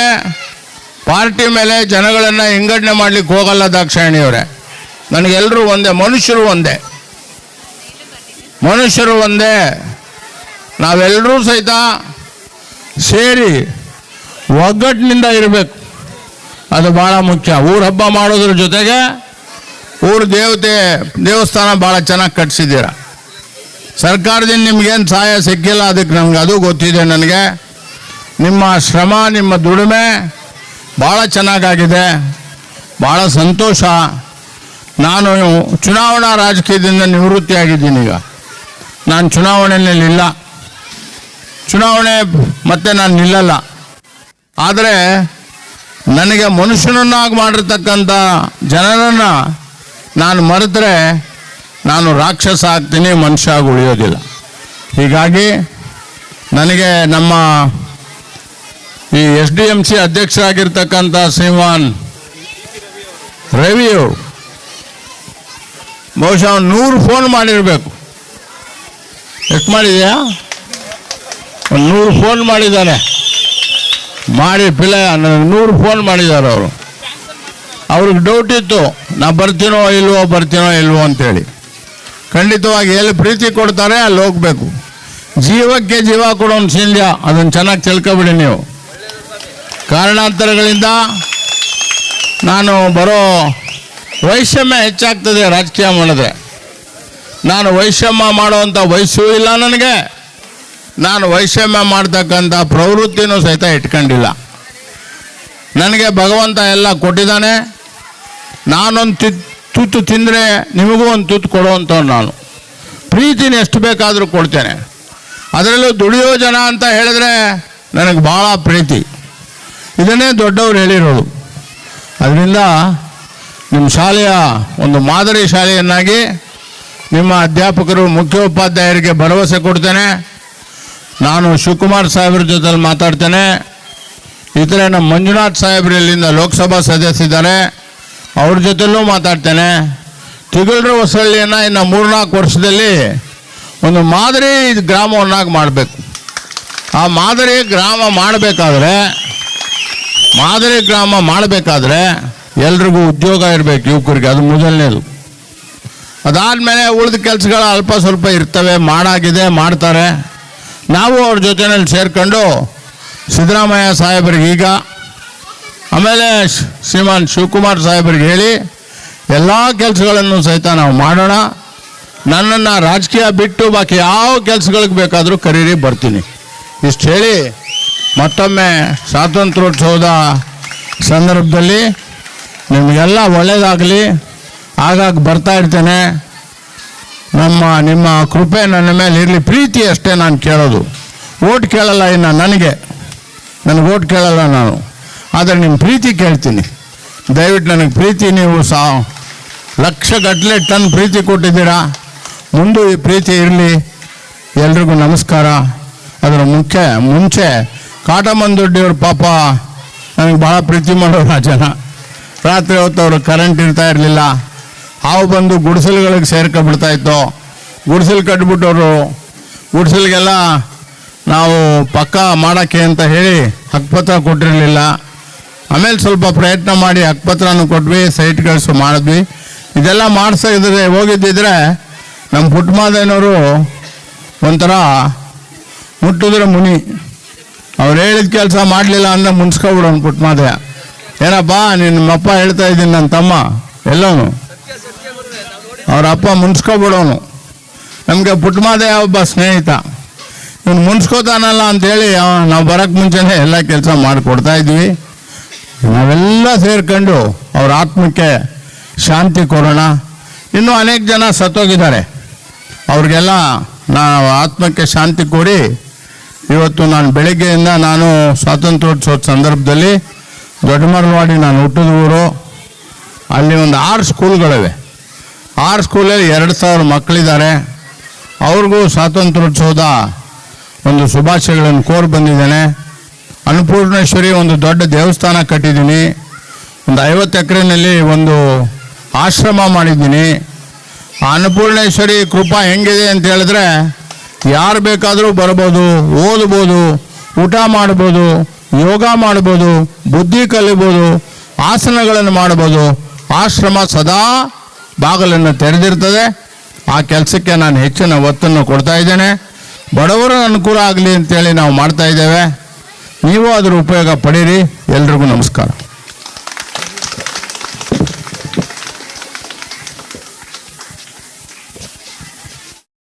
ಪಾರ್ಟಿ ಮೇಲೆ ಜನಗಳನ್ನು ವಿಂಗಡಣೆ ಮಾಡಲಿಕ್ಕೆ ಹೋಗಲ್ಲ ದಾಕ್ಷಾಯಣಿಯವರೇ. ನನಗೆಲ್ಲರೂ ಒಂದೇ, ಮನುಷ್ಯರು ಒಂದೇ, ಮನುಷ್ಯರು ಒಂದೇ. ನಾವೆಲ್ಲರೂ ಸಹಿತ ಸೇರಿ ಒಗ್ಗಟ್ಟಿನಿಂದ ಇರಬೇಕು, ಅದು ಭಾಳ ಮುಖ್ಯ. ಊರ ಹಬ್ಬ ಮಾಡೋದ್ರ ಜೊತೆಗೆ ಊರ ದೇವಸ್ಥಾನ ಭಾಳ ಚೆನ್ನಾಗಿ ಕಟ್ಸಿದ್ದೀರ. ಸರ್ಕಾರದಿಂದ ನಿಮಗೇನು ಸಹಾಯ ಸಿಕ್ಕಿಲ್ಲ, ಅದಕ್ಕೆ ನಮ್ಗೆ ಅದು ಗೊತ್ತಿದೆ. ನನಗೆ ನಿಮ್ಮ ಶ್ರಮ, ನಿಮ್ಮ ದುಡಿಮೆ ಭಾಳ ಚೆನ್ನಾಗಾಗಿದೆ, ಭಾಳ ಸಂತೋಷ. ನಾನು ಚುನಾವಣಾ ರಾಜಕೀಯದಿಂದ ನಿವೃತ್ತಿಯಾಗಿದ್ದೀನಿ. ಈಗ ನಾನು ಚುನಾವಣೆಯಲ್ಲಿಲ್ಲ, ಚುನಾವಣೆ ಮತ್ತೆ ನಾನು ನಿಲ್ಲಲ್ಲ. ಆದರೆ ನನಗೆ ಮನುಷ್ಯನನ್ನಾಗಿ ಮಾಡಿರ್ತಕ್ಕಂಥ ಜನರನ್ನು ನಾನು ಮರೆತರೆ ನಾನು ರಾಕ್ಷಸ ಆಗ್ತೀನಿ, ಮನುಷ್ಯ ಆಗಿ ಉಳಿಯೋದಿಲ್ಲ. ಹೀಗಾಗಿ ನನಗೆ ನಮ್ಮ ಈ SDMC ಅಧ್ಯಕ್ಷರಾಗಿರ್ತಕ್ಕಂಥ ಶ್ರೀಮಾನ್ ರವಿಯವರು ಬಹುಶಃ 100 ಫೋನ್ ಮಾಡಿರಬೇಕು. ಎಷ್ಟು ಮಾಡಿದೆಯಾ? 100 ಫೋನ್ ಮಾಡಿದ್ದಾರೆ. ಮಾಡಿ 100 ಫೋನ್ ಮಾಡಿದ್ದಾರೆ ಅವರು. ಅವ್ರಿಗೆ ಡೌಟ್ ಇತ್ತು, ನಾ ಬರ್ತೀನೋ ಇಲ್ವೋ ಅಂತೇಳಿ. ಖಂಡಿತವಾಗಿ ಎಲ್ಲಿ ಪ್ರೀತಿ ಕೊಡ್ತಾರೆ ಅಲ್ಲಿ ಹೋಗ್ಬೇಕು. ಜೀವಕ್ಕೆ ಜೀವ ಕೊಡೋನು ಸಿಂಧ್ಯ, ಅದನ್ನು ಚೆನ್ನಾಗಿ ತಿಳ್ಕೊಬಿಡಿ ನೀವು. ಕಾರಣಾಂತರಗಳಿಂದ ನಾನು ಬರೋ ವೈಷಮ್ಯ ಹೆಚ್ಚಾಗ್ತದೆ ರಾಜಕೀಯ ಮಾಡಿದ್ರೆ. ನಾನು ವೈಷಮ್ಯ ಮಾಡುವಂಥ ವಯಸ್ಸೂ ಇಲ್ಲ ನನಗೆ, ನಾನು ವೈಷಮ್ಯ ಮಾಡ್ತಕ್ಕಂಥ ಪ್ರವೃತ್ತಿನೂ ಸಹಿತ ಇಟ್ಕೊಂಡಿಲ್ಲ. ನನಗೆ ಭಗವಂತ ಎಲ್ಲ ಕೊಟ್ಟಿದ್ದಾನೆ. ನಾನೊಂದು ತುತ್ತು ತಿಂದರೆ ನಿಮಗೂ ಒಂದು ತುತ್ತು ಕೊಡುವಂಥವ್ನು. ನಾನು ಪ್ರೀತಿನ ಎಷ್ಟು ಬೇಕಾದರೂ ಕೊಡ್ತೇನೆ. ಅದರಲ್ಲೂ ದುಡಿಯೋ ಜನ ಅಂತ ಹೇಳಿದ್ರೆ ನನಗೆ ಭಾಳ ಪ್ರೀತಿ. ಇದನ್ನೇ ದೊಡ್ಡವರು ಹೇಳಿರೋದು. ಅದರಿಂದ ನಿಮ್ಮ ಶಾಲೆಯ ಒಂದು ಮಾದರಿ ಶಾಲೆಯನ್ನಾಗಿ ನಿಮ್ಮ ಅಧ್ಯಾಪಕರು, ಮುಖ್ಯೋಪಾಧ್ಯಾಯರಿಗೆ ಭರವಸೆ ಕೊಡ್ತೇನೆ. ನಾನು ಶಿವಕುಮಾರ್ ಸಾಹೇಬ್ರ ಜೊತೆಲಿ ಮಾತಾಡ್ತೇನೆ. ಇತರ ನಮ್ಮ ಮಂಜುನಾಥ್ ಸಾಹೇಬ್ರು ಇಲ್ಲಿಂದ ಲೋಕಸಭಾ ಸದಸ್ಯರಿದ್ದಾರೆ, ಅವ್ರ ಜೊತೆಲೂ ಮಾತಾಡ್ತೇನೆ. ತಿಗಳರ ಹೊಸಳ್ಳಿಯನ್ನು ಇನ್ನು 3-4 ವರ್ಷದಲ್ಲಿ ಒಂದು ಮಾದರಿ ಗ್ರಾಮವನ್ನಾಗಿ ಮಾಡಬೇಕು. ಆ ಮಾದರಿ ಗ್ರಾಮ ಮಾಡಬೇಕಾದ್ರೆ ಎಲ್ರಿಗೂ ಉದ್ಯೋಗ ಇರಬೇಕು, ಯುವಕರಿಗೆ. ಅದು ಮೊದಲನೇದು. ಅದಾದಮೇಲೆ ಉಳಿದ ಕೆಲಸಗಳು ಅಲ್ಪ ಸ್ವಲ್ಪ ಇರ್ತವೆ, ಮಾಡ್ತಾರೆ. ನಾವು ಅವ್ರ ಜೊತೆಯಲ್ಲಿ ಸೇರ್ಕೊಂಡು ಸಿದ್ದರಾಮಯ್ಯ ಸಾಹೇಬ್ರಿಗೆ ಈಗ, ಆಮೇಲೆ ಶ್ರೀಮಾನ್ ಶಿವಕುಮಾರ್ ಸಾಹೇಬ್ರಿಗೆ ಹೇಳಿ ಎಲ್ಲ ಕೆಲಸಗಳನ್ನು ಸಹಿತ ನಾವು ಮಾಡೋಣ. ನನ್ನನ್ನು ರಾಜಕೀಯ ಬಿಟ್ಟು ಬಾಕಿ ಯಾವ ಕೆಲಸಗಳಿಗೆ ಬೇಕಾದರೂ ಕರೀರಿ, ಬರ್ತೀನಿ. ಇಷ್ಟು ಹೇಳಿ ಮತ್ತೊಮ್ಮೆ ಸ್ವಾತಂತ್ರ್ಯೋತ್ಸವದ ಸಂದರ್ಭದಲ್ಲಿ ನಿಮಗೆಲ್ಲ ಒಳ್ಳೆಯದಾಗಲಿ. ಆಗಾಗ ಬರ್ತಾ ಇರ್ತೇನೆ. ನಿಮ್ಮ ಕೃಪೆ ನನ್ನ ಮೇಲೆ ಇರಲಿ. ಪ್ರೀತಿ ಅಷ್ಟೇ ನಾನು ಕೇಳೋದು, ಓಟ್ ಕೇಳಲ್ಲ. ಇನ್ನು ನನಗೆ ಓಟ್ ಕೇಳಲ್ಲ ನಾನು, ಆದರೆ ನಿಮ್ಮ ಪ್ರೀತಿ ಕೇಳ್ತೀನಿ. ದಯವಿಟ್ಟು ನನಗೆ ಪ್ರೀತಿ, ನೀವು ಲಕ್ಷಗಟ್ಟಲೆ ಟನ್ ಪ್ರೀತಿ ಕೊಟ್ಟಿದ್ದೀರಾ. ಮುಂದೆ ಈ ಪ್ರೀತಿ ಇರಲಿ. ಎಲ್ರಿಗೂ ನಮಸ್ಕಾರ. ಅದರ ಮುಂಚೆ ಕಾಟಮಂದೊಡ್ಡಿಯವ್ರ ಪಾಪ ನನಗೆ ಭಾಳ ಪ್ರೀತಿ ಮಾಡೋರು ಆ ಜನ. ರಾತ್ರಿ ಹೊತ್ತು ಅವರು ಕರೆಂಟ್ ಇರ್ತಾ ಇರಲಿಲ್ಲ. ಹಾವು ಬಂದು ಗುಡಿಸಲುಗಳಿಗೆ ಸೇರ್ಕೊಬಿಡ್ತಾಯಿತ್ತು. ಗುಡಿಸಲು ಕಟ್ಬಿಟ್ಟವರು, ಗುಡಿಸಲಿಗೆಲ್ಲ ನಾವು ಪಕ್ಕ ಮಾಡೋಕ್ಕೆ ಅಂತ ಹೇಳಿ ಹಕ್ಕುಪತ್ರ ಕೊಟ್ಟಿರಲಿಲ್ಲ. ಆಮೇಲೆ ಸ್ವಲ್ಪ ಪ್ರಯತ್ನ ಮಾಡಿ ಹಕ್ಕುಪತ್ರನೂ ಕೊಟ್ವಿ, ಸೈಟ್ ಕಳಿಸು ಮಾಡಿದ್ವಿ. ಇದೆಲ್ಲ ಹೋಗಿದ್ದಿದ್ರೆ ನಮ್ಮ ಪುಟ್ಟಮಾದಯ್ಯನವರು ಒಂಥರ ಮುಟ್ಟಿದ್ರೆ ಮುನಿ. ಅವ್ರು ಹೇಳಿದ ಕೆಲಸ ಮಾಡಲಿಲ್ಲ ಅಂದರೆ ಮುನ್ಸ್ಕೊಬಿಡೋನು ಪುಟ್ಟಮಾದಯ್ಯ. ಏನಪ್ಪ ನಿಮ್ಮಪ್ಪ ಹೇಳ್ತಾ ಇದ್ದೀನಿ, ನನ್ನ ತಮ್ಮ ಎಲ್ಲವನು ಅವ್ರ ಅಪ್ಪ ಮುನ್ಸ್ಕೊಬಿಡೋನು. ನಮಗೆ ಪುಟ್ಟಮಾದಯ್ಯ ಒಬ್ಬ ಸ್ನೇಹಿತ. ಇವನು ಮುನ್ಸ್ಕೋತಾನಲ್ಲ ಅಂಥೇಳಿ ನಾವು ಬರೋಕ್ಕೆ ಮುಂಚೆನೇ ಎಲ್ಲ ಕೆಲಸ ಮಾಡಿಕೊಡ್ತಾ ಇದ್ವಿ. ನಾವೆಲ್ಲ ಸೇರ್ಕೊಂಡು ಅವ್ರ ಆತ್ಮಕ್ಕೆ ಶಾಂತಿ ಕೊಡೋಣ. ಇನ್ನೂ ಅನೇಕ ಜನ ಸತ್ತೋಗಿದ್ದಾರೆ, ಅವ್ರಿಗೆಲ್ಲ ನಾವು ಆತ್ಮಕ್ಕೆ ಶಾಂತಿ ಕೊಡಿ. ಇವತ್ತು ನಾನು ಬೆಳಗ್ಗೆಯಿಂದ ನಾನು ಸ್ವಾತಂತ್ರ್ಯೋತ್ಸವದ ಸಂದರ್ಭದಲ್ಲಿ ದೊಡ್ಡಮರಳವಾಡಿ, ನಾನು ಹುಟ್ಟಿದ ಊರು, ಅಲ್ಲಿ ಒಂದು 6 ಸ್ಕೂಲ್ಗಳಿವೆ. 6 ಸ್ಕೂಲಲ್ಲಿ 2000 ಮಕ್ಕಳಿದ್ದಾರೆ. ಅವ್ರಿಗೂ ಸ್ವಾತಂತ್ರ್ಯೋತ್ಸವದ ಒಂದು ಶುಭಾಶಯಗಳನ್ನು ಕೋರಿ ಬಂದಿದ್ದೇನೆ. ಅನ್ನಪೂರ್ಣೇಶ್ವರಿ ಒಂದು ದೊಡ್ಡ ದೇವಸ್ಥಾನ ಕಟ್ಟಿದ್ದೀನಿ. ಒಂದು 50 ಎಕರೆನಲ್ಲಿ ಒಂದು ಆಶ್ರಮ ಮಾಡಿದ್ದೀನಿ. ಅನ್ನಪೂರ್ಣೇಶ್ವರಿ ಕೃಪಾ ಹೆಂಗಿದೆ ಅಂತ ಹೇಳಿದ್ರೆ ಯಾರು ಬೇಕಾದರೂ ಬರ್ಬೋದು, ಓದ್ಬೋದು, ಊಟ ಮಾಡ್ಬೋದು, ಯೋಗ ಮಾಡ್ಬೋದು, ಬುದ್ಧಿ ಕಲಿಬೋದು, ಆಸನಗಳನ್ನು ಮಾಡ್ಬೋದು. ಆಶ್ರಮ ಸದಾ ಬಾಗಿಲನ್ನು ತೆರೆದಿರ್ತದೆ. ಆ ಕೆಲಸಕ್ಕೆ ನಾನು ಹೆಚ್ಚಿನ ಒತ್ತನ್ನು ಕೊಡ್ತಾ ಇದ್ದೇನೆ. ಬಡವರ ಅನುಕೂಲ ಆಗಲಿ ಅಂತೇಳಿ ನಾವು ಮಾಡ್ತಾ ಇದ್ದೇವೆ. ನೀವು ಅದರ ಉಪಯೋಗ ಪಡೀರಿ. ಎಲ್ರಿಗೂ ನಮಸ್ಕಾರ.